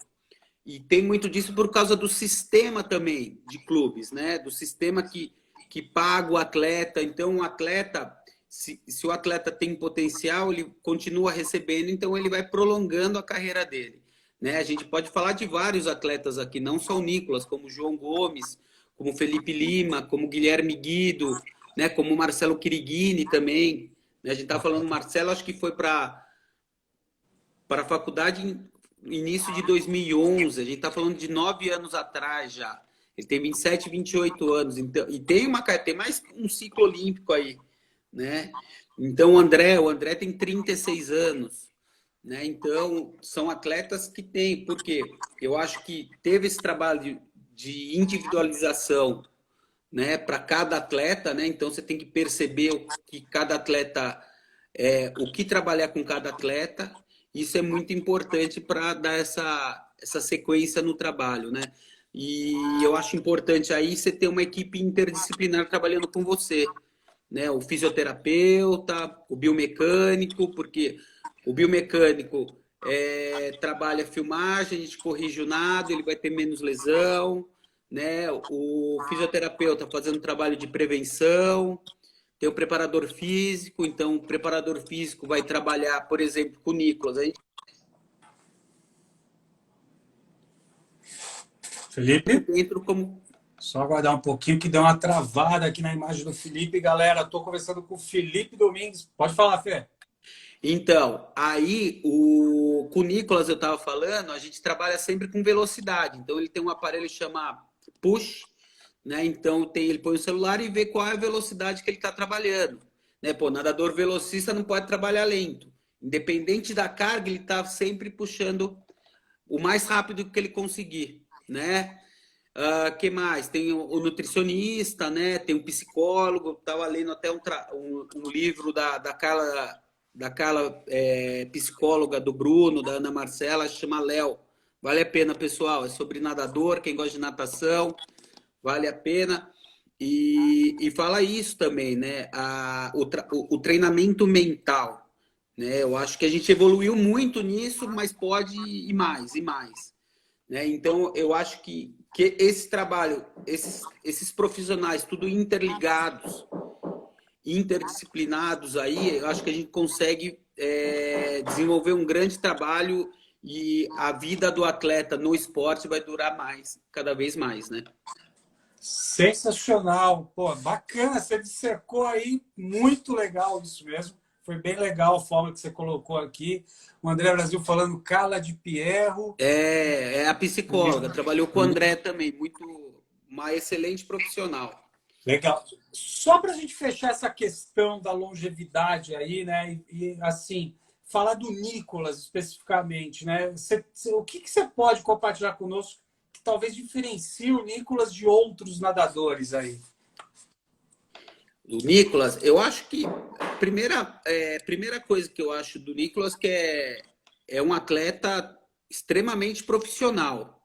E tem muito disso por causa do sistema também de clubes, né? Do sistema que paga o atleta. Então, o atleta, se o atleta tem potencial, ele continua recebendo, então ele vai prolongando a carreira dele. Né? A gente pode falar de vários atletas aqui, não só o Nicolas, como o João Gomes, como o Felipe Lima, como o Guilherme Guido, né? Como o Marcelo Quiriguini também. Né? A gente está falando, o Marcelo acho que foi para a faculdade início de 2011. A gente está falando de 9 anos atrás já. Ele tem 27, 28 anos. Então, e tem mais um ciclo olímpico aí, né? Então, o André tem 36 anos, né? Então, são atletas que têm, porque eu acho que teve esse trabalho de individualização, né, para cada atleta, né? Então, você tem que perceber o que cada atleta o que trabalhar com cada atleta. Isso é muito importante para dar essa sequência no trabalho, né? E eu acho importante aí você ter uma equipe interdisciplinar trabalhando com você, né? O fisioterapeuta, o biomecânico, porque o biomecânico trabalha filmagem, a gente corrige o nado, ele vai ter menos lesão, né? O fisioterapeuta fazendo trabalho de prevenção, tem o preparador físico, então o preparador físico vai trabalhar, por exemplo, com o Nicolas. A gente Felipe? dentro como. Só aguardar um pouquinho que deu uma travada aqui na imagem do Felipe. Galera, estou conversando com o Felipe Domingues. Pode falar, Fê. Então, aí com o Nicolas eu estava falando, a gente trabalha sempre com velocidade. Então ele tem um aparelho que chama Push, né? Então ele põe o celular e vê qual é a velocidade que ele está trabalhando. Né? Pô, nadador velocista não pode trabalhar lento. Independente da carga, ele está sempre puxando o mais rápido que ele conseguir, né? Que mais? Tem o nutricionista, né? Tem o psicólogo. Estava lendo até um livro daquela psicóloga do Bruno, da Ana Marcela, chama Léo. Vale a pena, pessoal. É sobre nadador, quem gosta de natação, vale a pena. E fala isso também, né? O treinamento mental, né? Eu acho que a gente evoluiu muito nisso, mas pode ir mais e mais, né? Então, eu acho que esse trabalho, esses profissionais, tudo interligados, interdisciplinados aí, eu acho que a gente consegue desenvolver um grande trabalho e a vida do atleta no esporte vai durar mais, cada vez mais, né? Sensacional, pô, bacana, você dissecou aí, muito legal isso mesmo. Foi bem legal a forma que você colocou aqui. O André Brasil falando Carla de Pierro. É a psicóloga, trabalhou com o André também, uma excelente profissional. Legal. Só para a gente fechar essa questão da longevidade aí, né? Assim, falar do Nicolas especificamente, né? O que você pode compartilhar conosco que talvez diferencie o Nicolas de outros nadadores aí? Do Nicolas, eu acho que primeira coisa que eu acho do Nicolas que é um atleta extremamente profissional,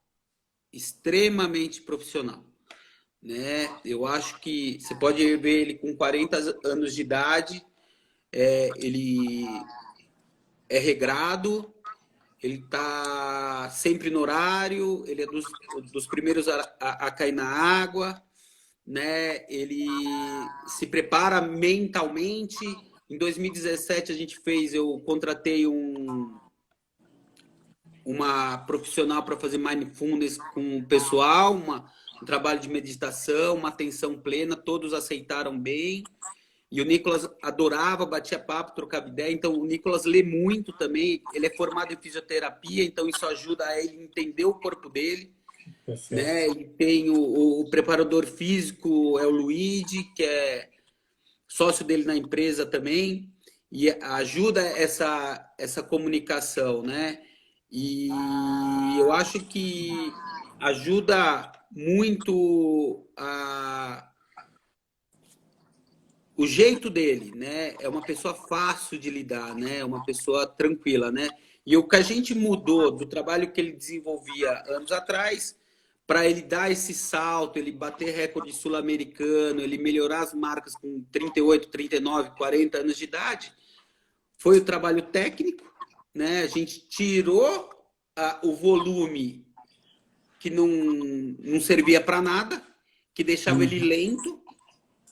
né? Eu acho que você pode ver ele com 40 anos de idade, ele é regrado, ele está sempre no horário, ele é dos primeiros a cair na água, né? Ele se prepara mentalmente. Em 2017 eu contratei uma profissional para fazer mindfulness com o pessoal, um trabalho de meditação, uma atenção plena, todos aceitaram bem. E o Nicolas adorava, batia papo, trocava ideia. Então, o Nicolas lê muito também. Ele é formado em fisioterapia, então isso ajuda a ele entender o corpo dele, Perfeito. né? E tem o preparador físico, é o Luigi, que é sócio dele na empresa também, e ajuda essa comunicação, né? E eu acho que ajuda muito o jeito dele, né? É uma pessoa fácil de lidar, né? É uma pessoa tranquila, né? E o que a gente mudou do trabalho que ele desenvolvia anos atrás para ele dar esse salto, ele bater recorde sul-americano, ele melhorar as marcas com 38, 39, 40 anos de idade, foi o trabalho técnico, né? A gente tirou o volume que não servia para nada, que deixava ele lento,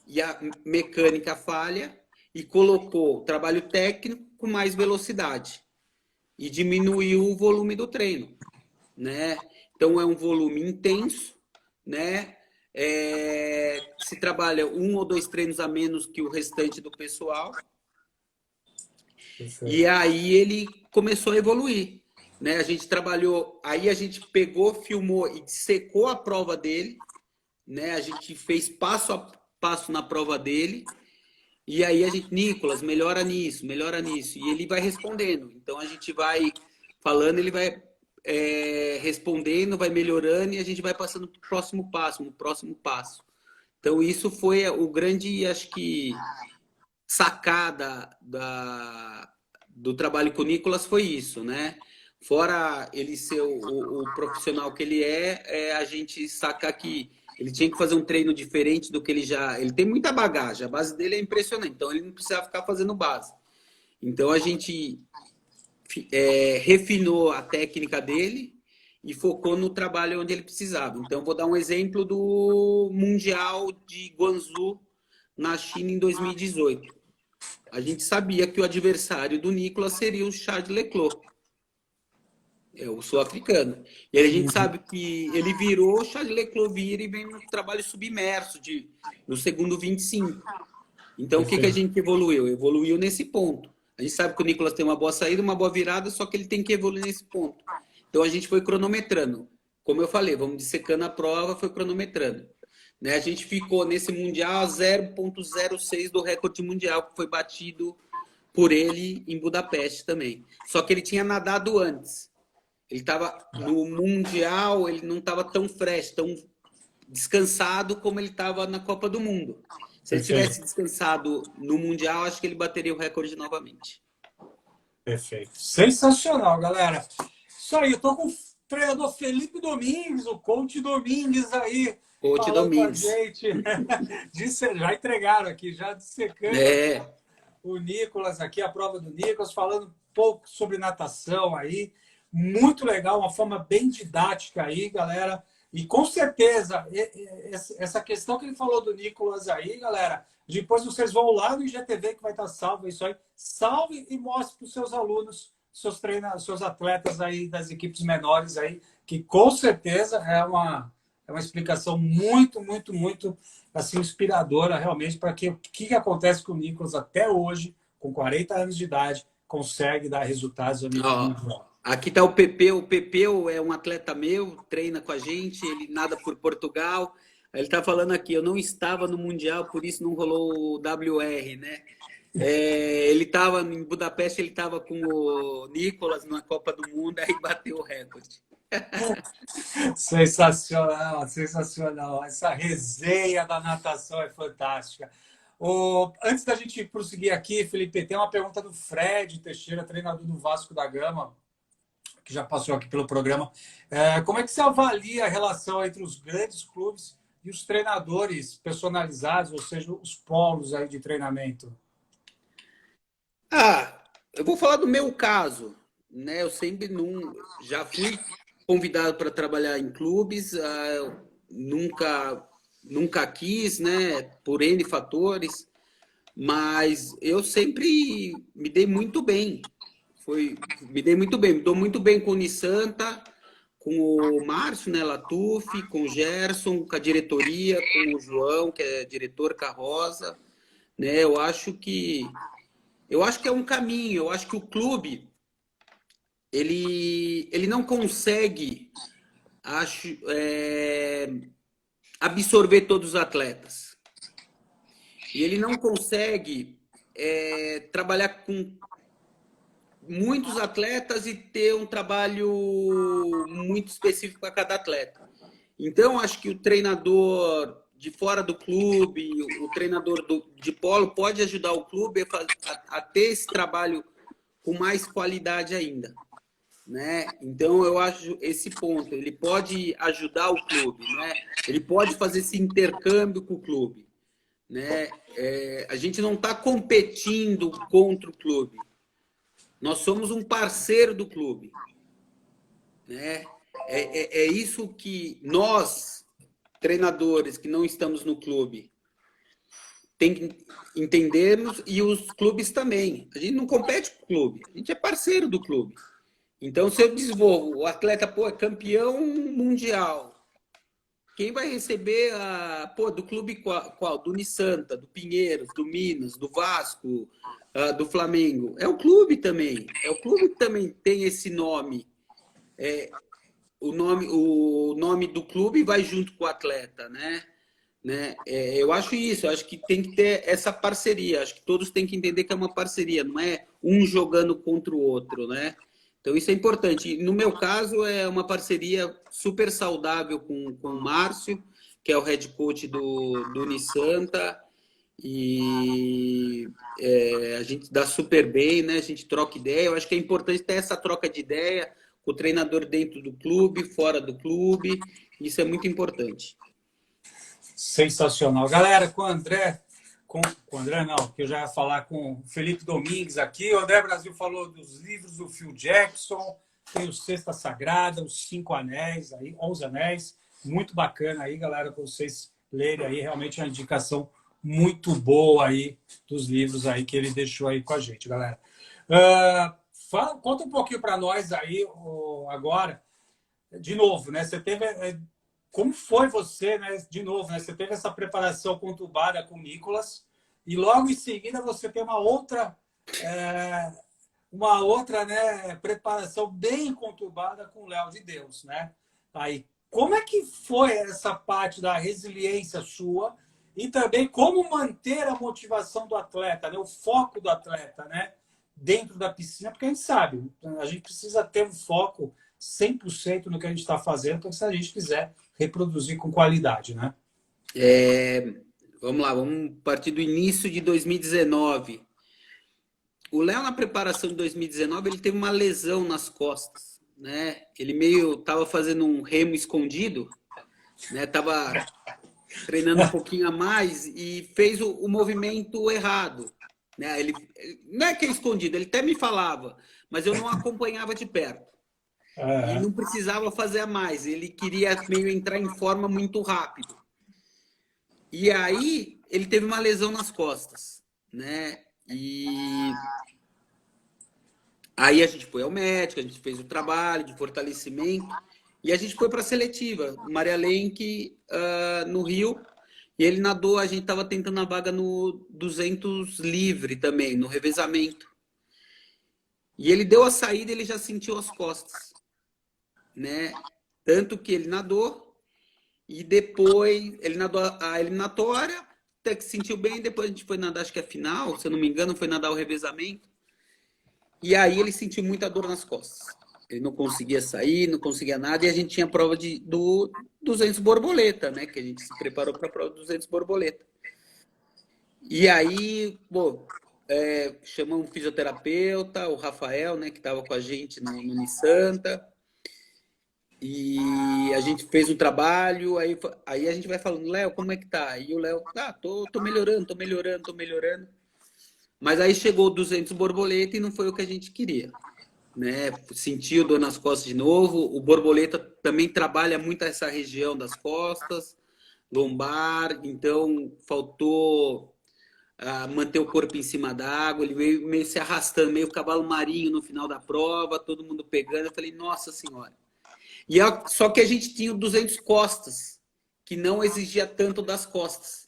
e a mecânica falha, e colocou trabalho técnico com mais velocidade e diminuiu o volume do treino, né? Então é um volume intenso, né? Se trabalha um ou dois treinos a menos que o restante do pessoal, e Perfeito. aí ele começou a evoluir, né? A gente trabalhou, aí a gente pegou, filmou e secou a prova dele, né? A gente fez passo a passo na prova dele. E aí a gente, Nicolas, melhora nisso, melhora nisso. E ele vai respondendo. Então a gente vai falando, ele vai respondendo, vai melhorando e a gente vai passando para o próximo passo, no próximo passo. Então isso foi o grande, acho que, sacada do trabalho com o Nicolas foi isso, né? Fora ele ser o profissional que ele a gente sacar que ele tinha que fazer um treino diferente do que ele já. Ele tem muita bagagem, a base dele é impressionante, então ele não precisava ficar fazendo base. Então a gente refinou a técnica dele e focou no trabalho onde ele precisava. Então vou dar um exemplo do Mundial de Guangzhou na China em 2018. A gente sabia que o adversário do Nicolas seria o Charles Leclerc, o sul-africano. E aí a gente sabe que ele virou, o Charles Leclerc vira e vem no trabalho submerso no segundo 25. Então o que a Perfeito. gente evoluiu? Evoluiu nesse ponto. A gente sabe que o Nicolas tem uma boa saída, uma boa virada, só que ele tem que evoluir nesse ponto. Então a gente foi cronometrando. Como eu falei, vamos dissecando a prova, foi cronometrando. Né? A gente ficou nesse Mundial a 0,06 do recorde mundial, que foi batido por ele em Budapeste também. Só que ele tinha nadado antes. Ele estava no Mundial, ele não estava tão fresh, tão descansado como ele estava na Copa do Mundo. Se ele Perfeito. tivesse descansado no Mundial, acho que ele bateria o recorde novamente. Perfeito. Sensacional, galera. Isso aí, eu tô com o treinador Felipe Domingues, o coach Domingues aí, Coach falando com a Domingues. gente. Já entregaram aqui, já dissecando É. o Nicolas aqui, a prova do Nicolas, falando um pouco sobre natação aí. Muito legal, uma forma bem didática aí, galera. E com certeza, essa questão que ele falou do Nicolas aí, galera, depois vocês vão lá no IGTV que vai estar salvo isso aí. Salve e mostre para os seus alunos, seus atletas aí das equipes menores aí, que com certeza é uma explicação muito, muito, muito assim, inspiradora realmente para que o que acontece com o Nicolas até hoje, com 40 anos de idade, consegue dar resultados a nível mundial. Aqui está o Pepeu. O Pepeu é um atleta meu, treina com a gente, ele nada por Portugal. Ele está falando aqui, eu não estava no Mundial, por isso não rolou o WR, né? Ele estava em Budapeste, ele estava com o Nicolas na Copa do Mundo, aí bateu o recorde. Sensacional, sensacional. Essa resenha da natação é fantástica. Antes da gente prosseguir aqui, Felipe, tem uma pergunta do Fred Teixeira, treinador do Vasco da Gama, que já passou aqui pelo programa. Como é que você avalia a relação entre os grandes clubes e os treinadores personalizados, ou seja, os polos aí de treinamento? Eu vou falar do meu caso, né? Eu sempre já fui convidado para trabalhar em clubes, nunca quis, né? Por N fatores, mas eu sempre me dei muito bem. Me dou muito bem com o Unisanta, com o Márcio, né, Latuf, com o Gerson, com a diretoria, com o João, que é diretor Carroza, né? Eu acho que é um caminho. Eu acho que o clube ele não consegue, absorver todos os atletas. E ele não consegue trabalhar com muitos atletas e ter um trabalho muito específico para cada atleta. Então, acho que o treinador de fora do clube, o treinador de polo pode ajudar o clube a ter esse trabalho com mais qualidade ainda, né? Então, eu acho esse ponto. Ele pode ajudar o clube, né? Ele pode fazer esse intercâmbio com o clube, né? A gente não está competindo contra o clube. Nós somos um parceiro do clube, né? É isso que nós, treinadores que não estamos no clube, tem que entendermos, e os clubes também. A gente não compete com o clube, a gente é parceiro do clube. Então, se eu desenvolvo, o atleta é campeão mundial, quem vai receber do clube qual? Do Unisanta, do Pinheiros, do Minas, do Vasco, do Flamengo. É o clube também. É o clube que também tem esse nome. O nome do clube vai junto com o atleta, né? Eu acho isso. Eu acho que tem que ter essa parceria. Acho que todos têm que entender que é uma parceria. Não é um jogando contra o outro, né? Então, isso é importante. No meu caso, é uma parceria super saudável com o Márcio, que é o head coach do Unisanta, e a gente dá super bem, né? A gente troca ideia. Eu acho que é importante ter essa troca de ideia com o treinador dentro do clube, fora do clube. Isso é muito importante. Sensacional. Galera, com o André não, que eu já ia falar com o Felipe Domingues aqui. O André Brasil falou dos livros do Phil Jackson, tem o Cesta Sagrada, os 5 Anéis, aí, 11 Anéis. Muito bacana aí, galera, para vocês lerem aí. Realmente é uma indicação muito boa aí dos livros aí que ele deixou aí com a gente, galera. Conta um pouquinho para nós aí agora, de novo, né? Você teve... Como foi você, né? De novo, né? Você teve essa preparação conturbada com o Nicolas e logo em seguida você tem uma outra, né, preparação bem conturbada com o Léo de Deus, né? Aí, como é que foi essa parte da resiliência sua e também como manter a motivação do atleta, né? O foco do atleta, né? Dentro da piscina, porque a gente sabe, a gente precisa ter um foco 100% no que a gente está fazendo, se a gente quiser reproduzir com qualidade, né? Vamos lá, vamos partir do início de 2019. O Léo, na preparação de 2019, ele teve uma lesão nas costas, né? Ele estava fazendo um remo escondido né? Tava treinando um pouquinho a mais e fez o movimento errado, né? Não é que é escondido, ele até me falava, mas eu não acompanhava de perto. E Aham. não precisava fazer a mais, ele queria meio entrar em forma muito rápido. E aí ele teve uma lesão nas costas, né? E aí a gente foi ao médico, a gente fez o trabalho de fortalecimento e a gente foi para a seletiva, Maria Lenk, no Rio. E ele nadou, a gente estava tentando a vaga no 200 livre também, no revezamento. E ele deu a saída, ele já sentiu as costas, né? Tanto que ele nadou e depois ele nadou a eliminatória, até que se sentiu bem, depois a gente foi nadar, acho que a final, se eu não me engano, foi nadar o revezamento. E aí ele sentiu muita dor nas costas. Ele não conseguia sair, não conseguia nada, e a gente tinha a prova do 200 borboleta, né? Que a gente se preparou para a prova do 200 borboleta. E aí, pô, chamamos um fisioterapeuta, o Rafael, né, que estava com a gente no Unisanta, e a gente fez um trabalho, aí a gente vai falando, Léo, como é que tá? E o Léo, tô melhorando, tô melhorando, tô melhorando. Mas aí chegou o 200 borboleta e não foi o que a gente queria, né? Sentiu dor nas costas de novo. O borboleta também trabalha muito essa região das costas, lombar, então faltou manter o corpo em cima da água. Ele veio meio se arrastando, meio cavalo marinho no final da prova, todo mundo pegando. Eu falei, nossa senhora. Só que a gente tinha o 200 costas, que não exigia tanto das costas.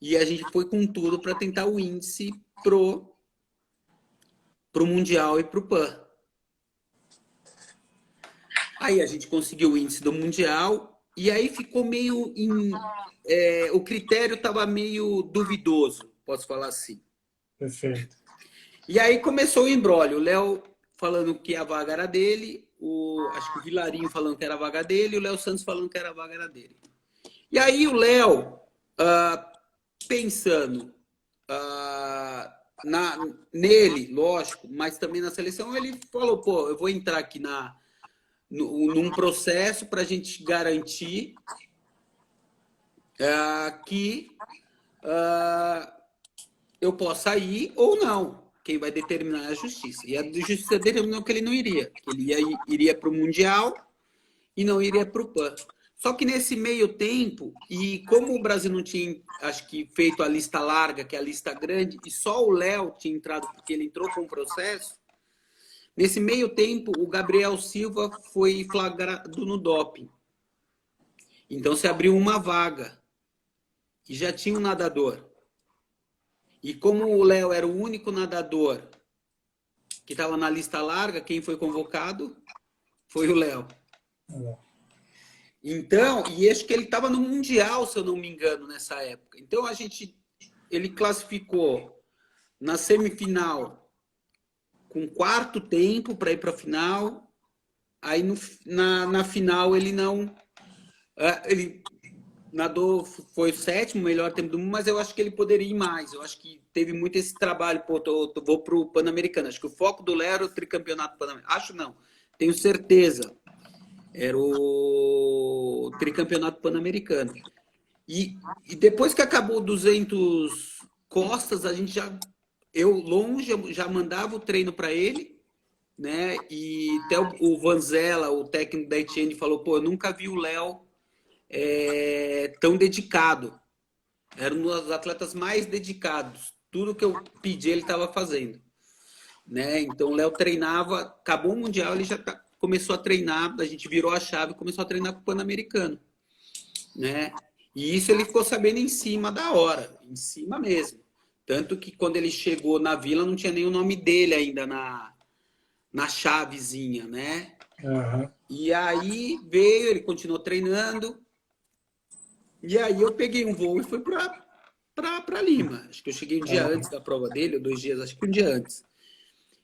E a gente foi com tudo para tentar o índice pro Mundial e pro PAN. Aí a gente conseguiu o índice do Mundial e aí ficou meio o critério estava meio duvidoso, posso falar assim. Perfeito. E aí começou o imbróglio. O Léo falando que a vaga era dele, acho que o Vilarinho falando que era a vaga dele, e o Léo Santos falando que era a vaga era dele. E aí o Léo, pensando nele, lógico, mas também na seleção, ele falou, pô, eu vou entrar aqui num processo para a gente garantir que eu possa ir ou não. Quem vai determinar é a justiça. E a justiça determinou que ele não iria. Que ele iria para o Mundial e não iria para o PAN. Só que nesse meio tempo, e como o Brasil não tinha, acho que, feito a lista larga, que é a lista grande, e só o Léo tinha entrado porque ele entrou com o processo, nesse meio tempo, o Gabriel Silva foi flagrado no doping. Então se abriu uma vaga. E já tinha um nadador. E como o Léo era o único nadador que estava na lista larga, quem foi convocado foi o Léo. Então, e acho que ele estava no Mundial, se eu não me engano, nessa época. Então ele classificou na semifinal com quarto tempo para ir para a final. Aí na final ele não. Ele nadou, foi o sétimo melhor tempo do mundo, mas eu acho que ele poderia ir mais. Eu acho que teve muito esse trabalho. Pô, vou para o Pan-Americano. Acho que o foco do Léo era o tricampeonato Pan-Americano. Acho não, tenho certeza. Era o tricampeonato Pan-Americano. E depois que acabou o 200 costas, eu longe já mandava o treino para ele, né? E até o Vanzella, o técnico da Etienne, falou: pô, eu nunca vi o Léo tão dedicado. Era um dos atletas mais dedicados. Tudo que eu pedi ele estava fazendo, né? Então o Léo treinava, acabou o Mundial, ele já começou a treinar, a gente virou a chave e começou a treinar para o Pan-Americano, né? E isso ele ficou sabendo em cima da hora, em cima mesmo. Tanto que quando ele chegou na vila não tinha nem o nome dele ainda na chavezinha, né? Uhum. E aí veio, ele continuou treinando. E aí eu peguei um voo e fui para Lima. Acho que eu cheguei um dia antes da prova dele, ou 2 dias, acho que um dia antes.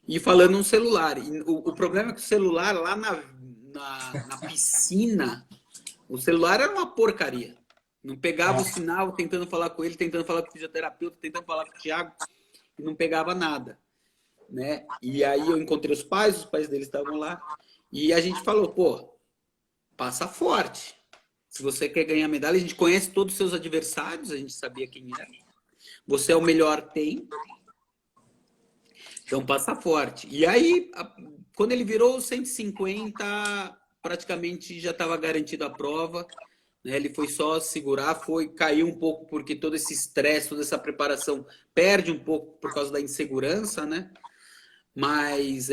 E falando no celular. E o problema é que o celular lá na piscina, o celular era uma porcaria. Não pegava o sinal, tentando falar com ele, tentando falar com o fisioterapeuta, tentando falar com o Thiago, e não pegava nada, né? E aí eu encontrei os pais deles estavam lá, e a gente falou, pô, passa forte. Se você quer ganhar medalha, a gente conhece todos os seus adversários, a gente sabia quem era. Você é o melhor, tem. Então passa forte. E aí, quando ele virou 150, praticamente já estava garantida a prova. Né? Ele foi só segurar, caiu um pouco porque todo esse estresse, toda essa preparação perde um pouco por causa da insegurança, né? Mas,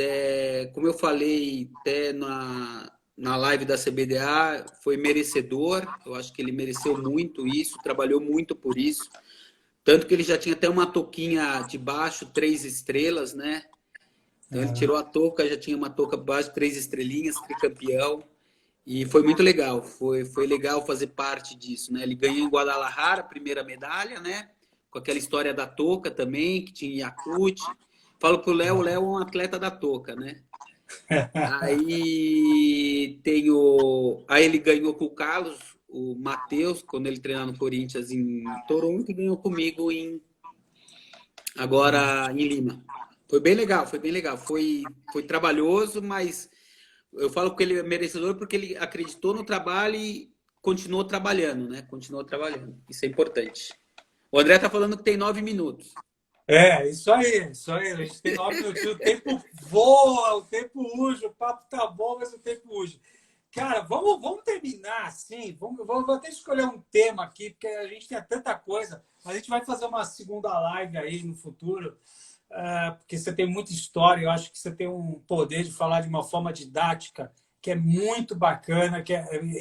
como eu falei até na live da CBDA, foi merecedor. Eu acho que ele mereceu muito isso, trabalhou muito por isso. Tanto que ele já tinha até uma touquinha de baixo, 3 estrelas, né? Então ele tirou a touca, já tinha uma touca baixo, 3 estrelinhas, tricampeão. E foi muito legal, foi legal fazer parte disso, né? Ele ganhou em Guadalajara a primeira medalha, né? Com aquela história da touca também, que tinha Yakut. Falo pro Léo, o Léo é um atleta da touca, né? Aí ele ganhou com o Carlos, o Matheus, quando ele treinou no Corinthians em Toronto, e ganhou comigo agora em Lima. Foi bem legal, foi bem legal. Foi trabalhoso, mas eu falo que ele é merecedor porque ele acreditou no trabalho e continuou trabalhando, né? Continuou trabalhando. Isso é importante. O André tá falando que tem 9 minutos. Isso aí, isso aí. A gente tem 9 minutos, o tempo voa, o tempo urge, o papo tá bom, mas o tempo urge. Cara, vamos terminar assim. Vou até escolher um tema aqui, porque a gente tem tanta coisa. A gente vai fazer uma segunda live aí no futuro, porque você tem muita história. Eu acho que você tem um poder de falar de uma forma didática que é muito bacana,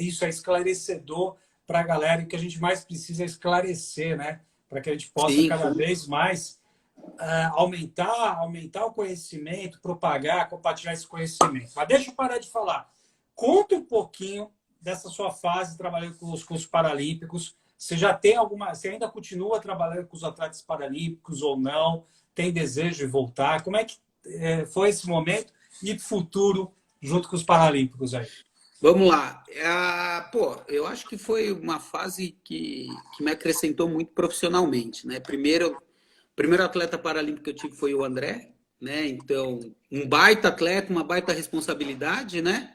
isso é esclarecedor para a galera, e o que a gente mais precisa é esclarecer, né? Para que a gente possa Sim. cada vez mais aumentar o conhecimento, propagar, compartilhar esse conhecimento. Mas deixa eu parar de falar. Conta um pouquinho dessa sua fase trabalhando com os Paralímpicos. Você já tem você ainda continua trabalhando com os atletas paralímpicos ou não? Tem desejo de voltar? Como é que foi esse momento e futuro junto com os Paralímpicos aí? Vamos lá. Eu acho que foi uma fase que me acrescentou muito profissionalmente, né? O primeiro atleta paralímpico que eu tive foi o André, né? Então, um baita atleta, uma baita responsabilidade, né?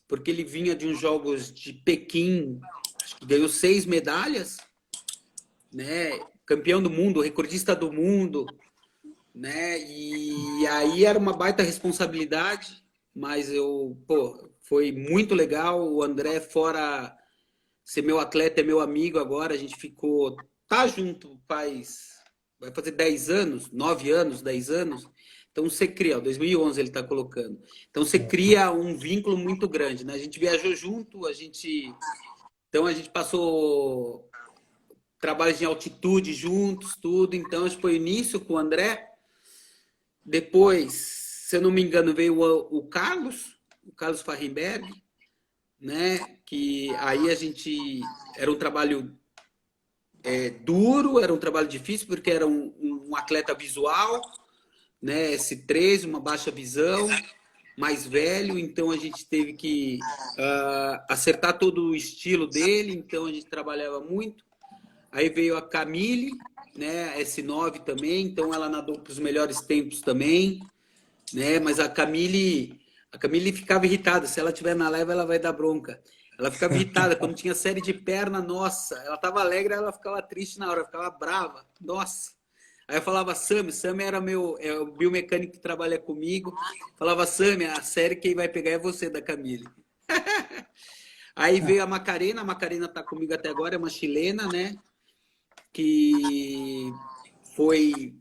Porque ele vinha de uns Jogos de Pequim, acho que ganhou 6 medalhas, né? Campeão do mundo, recordista do mundo, né? E aí era uma baita responsabilidade, mas foi muito legal. O André, fora ser meu atleta, é meu amigo agora, a gente tá junto vai fazer 10 anos, 9 anos, 10 anos. Então você cria, 2011 ele está colocando. Então você cria um vínculo muito grande, né? A gente viajou junto, então a gente passou trabalhos em altitude juntos, tudo. Então acho que foi o início com o André. Depois, se eu não me engano, veio o Carlos Farrenberg, né? Que aí era um trabalho duro, era um trabalho difícil, porque era um atleta visual, né? S13, uma baixa visão, mais velho, então a gente teve que acertar todo o estilo dele, então a gente trabalhava muito. Aí veio a Camille, né? S9 também, então ela nadou para os melhores tempos também, né? Mas a Camille ficava irritada, se ela estiver na leva ela vai dar bronca. Ela ficava irritada quando tinha série de perna, nossa, ela estava alegre, ela ficava triste na hora, ficava brava, nossa. Aí eu falava, Sam era o biomecânico que trabalha comigo. Falava, Sam, a série quem vai pegar é você, da Camille. Aí veio a Macarena tá comigo até agora, é uma chilena, né? Que foi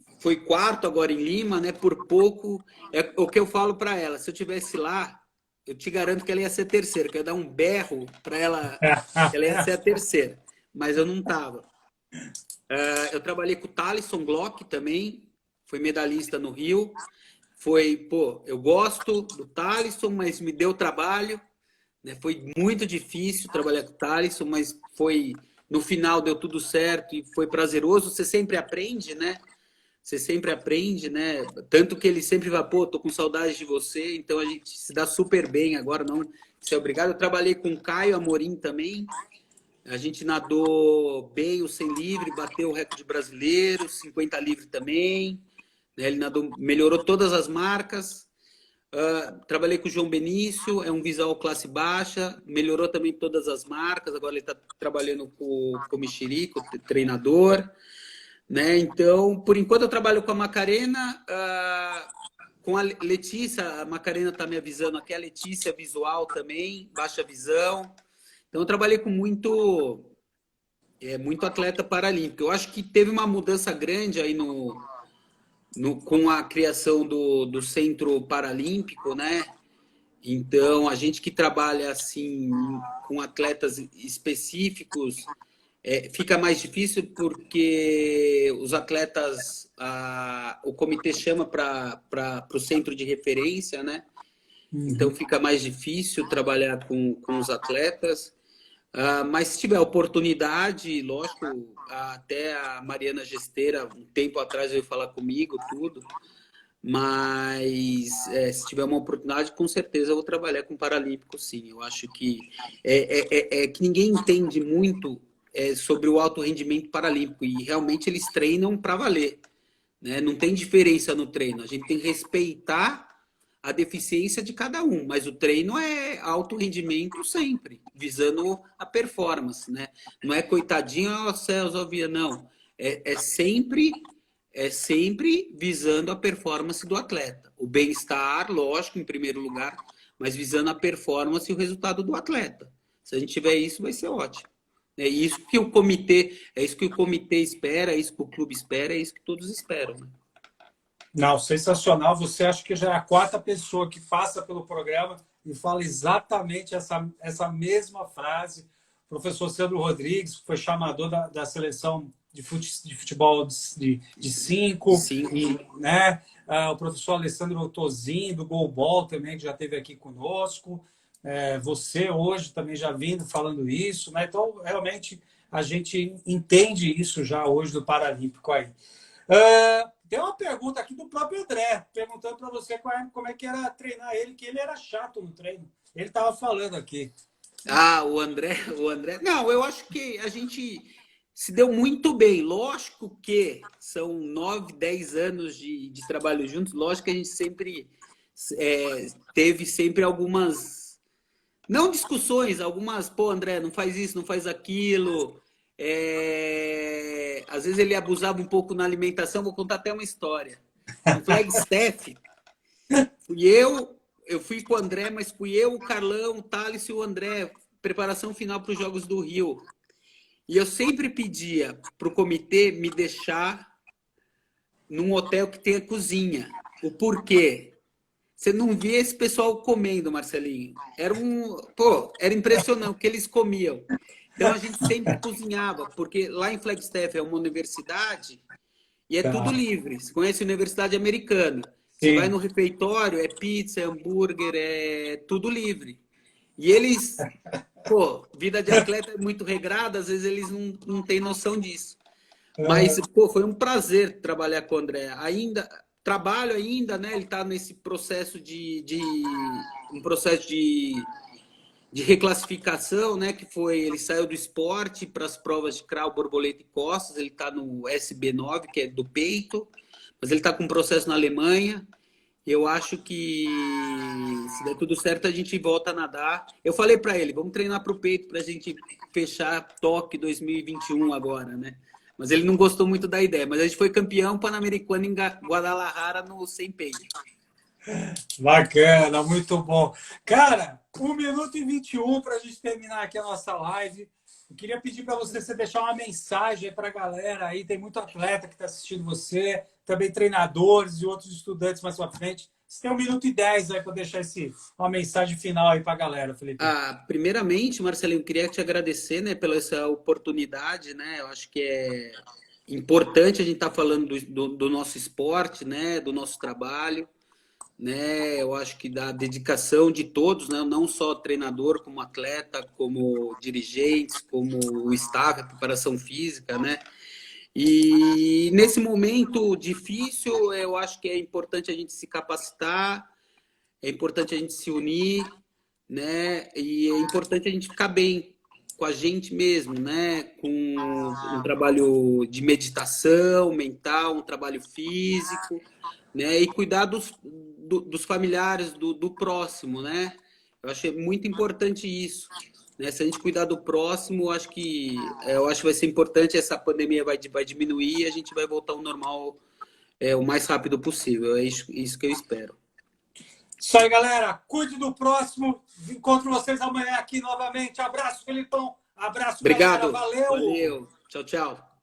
quarto agora em Lima, né? Por pouco. É o que eu falo para ela, se eu tivesse lá, eu te garanto que ela ia ser terceira, que eu ia dar um berro para ela, ela ia ser a terceira. Mas eu não tava. Eu trabalhei com o Thalisson Glock também, foi medalhista no Rio. Eu gosto do Thalisson, mas me deu trabalho, né? Foi muito difícil trabalhar com o Thalisson, mas no final deu tudo certo e foi prazeroso. Você sempre aprende, né? Você sempre aprende, né? Tanto que ele sempre vai, tô com saudade de você, então a gente se dá super bem agora, não ser obrigado. Eu trabalhei com o Caio Amorim também. A gente nadou bem o 100 livre, bateu o recorde brasileiro, 50 livre também. Ele melhorou todas as marcas. Trabalhei com o João Benício, é um visual classe baixa, melhorou também todas as marcas, agora ele está trabalhando com o Mexerico, treinador, né? Então, por enquanto eu trabalho com a Macarena, com a Letícia, a Macarena está me avisando aqui, a Letícia visual também, baixa visão. Então eu trabalhei com muito atleta paralímpico. Eu acho que teve uma mudança grande aí com a criação do Centro Paralímpico, né? Então, a gente que trabalha assim com atletas específicos, fica mais difícil porque os atletas, o comitê chama para o centro de referência, né? Então, fica mais difícil trabalhar com os atletas. Mas se tiver oportunidade, lógico, até a Mariana Gesteira, um tempo atrás, veio falar comigo, tudo. Mas se tiver uma oportunidade, com certeza eu vou trabalhar com Paralímpico, sim. Eu acho que que ninguém entende muito sobre o alto rendimento paralímpico e realmente eles treinam para valer, né? Não tem diferença no treino. A gente tem que respeitar a deficiência de cada um, mas o treino é alto rendimento sempre, visando a performance, né? Não é coitadinho, ó céus, ó via, não. É sempre visando a performance do atleta. O bem-estar, lógico, em primeiro lugar, mas visando a performance e o resultado do atleta. Se a gente tiver isso, vai ser ótimo. É isso que o comitê espera, é isso que o clube espera, é isso que todos esperam, né? Não, sensacional. Você acha que já é a quarta pessoa que passa pelo programa e fala exatamente essa mesma frase. O professor Sandro Rodrigues, que foi chamador da seleção de futebol de cinco, Sim. né? O professor Alessandro Tozin, do Goalball, também, que já esteve aqui conosco. Você hoje também já vindo falando isso, né? Então, realmente, a gente entende isso já hoje do Paralímpico aí. Tem uma pergunta aqui do próprio André, perguntando para você como é que era treinar ele, que ele era chato no treino. Ele estava falando aqui. O André. Não, eu acho que a gente se deu muito bem. Lógico que são 9, 10 anos de trabalho juntos. Lógico que a gente sempre teve sempre algumas, não discussões, algumas, pô, André, não faz isso, não faz aquilo. Às vezes ele abusava um pouco na alimentação. Vou contar até uma história. Em Flagstaff, eu fui com o André, mas fui eu, o Carlão, o Thales e o André, preparação final para os Jogos do Rio. E eu sempre pedia para o comitê me deixar num hotel que tenha cozinha. O porquê? Você não via esse pessoal comendo, Marcelinho. Era impressionante o que eles comiam. Então a gente sempre cozinhava, porque lá em Flagstaff é uma universidade e é tudo livre. Você conhece a Universidade Americana. Você vai no refeitório, é pizza, é hambúrguer, é tudo livre. E eles, vida de atleta é muito regrada, às vezes eles não têm noção disso. Mas, foi um prazer trabalhar com o André. Trabalho ainda, né? Ele está nesse processo um processo de reclassificação, né? Ele saiu do esporte para as provas de crawl, borboleta e costas. Ele está no SB9, que é do peito, mas ele está com um processo na Alemanha. Eu acho que se der tudo certo a gente volta a nadar. Eu falei para ele, vamos treinar para o peito para a gente fechar Tóquio 2021 agora, né? Mas ele não gostou muito da ideia. Mas a gente foi campeão pan-americano em Guadalajara no 100 peito. Bacana, muito bom. Cara, 1 minuto e 21 para a gente terminar aqui a nossa live. Eu queria pedir para você deixar uma mensagem para a galera aí. Tem muito atleta que está assistindo você, também treinadores e outros estudantes mais para frente. Você tem 1 minuto e 10 aí para deixar uma mensagem final aí para a galera, Felipe. Primeiramente, Marcelinho, eu queria te agradecer, né, pela essa oportunidade, né? Eu acho que é importante a gente estar falando do nosso esporte, né, do nosso trabalho, né? Eu acho que da dedicação de todos, né? Não só treinador, como atleta, como dirigentes, como o staff, a preparação física, né? E nesse momento difícil, eu acho que é importante a gente se capacitar, é importante a gente se unir, né? E é importante a gente ficar bem com a gente mesmo, né? Com um trabalho de meditação mental, um trabalho físico, né? E cuidar dos familiares, do próximo, né? Eu achei muito importante isso. Né? Se a gente cuidar do próximo, eu acho que vai ser importante, essa pandemia vai diminuir e a gente vai voltar ao normal o mais rápido possível. É isso que eu espero. Isso aí, galera. Cuide do próximo. Encontro vocês amanhã aqui novamente. Abraço, Felipão. Abraço, Obrigado. galera. Valeu. Valeu. Tchau, tchau.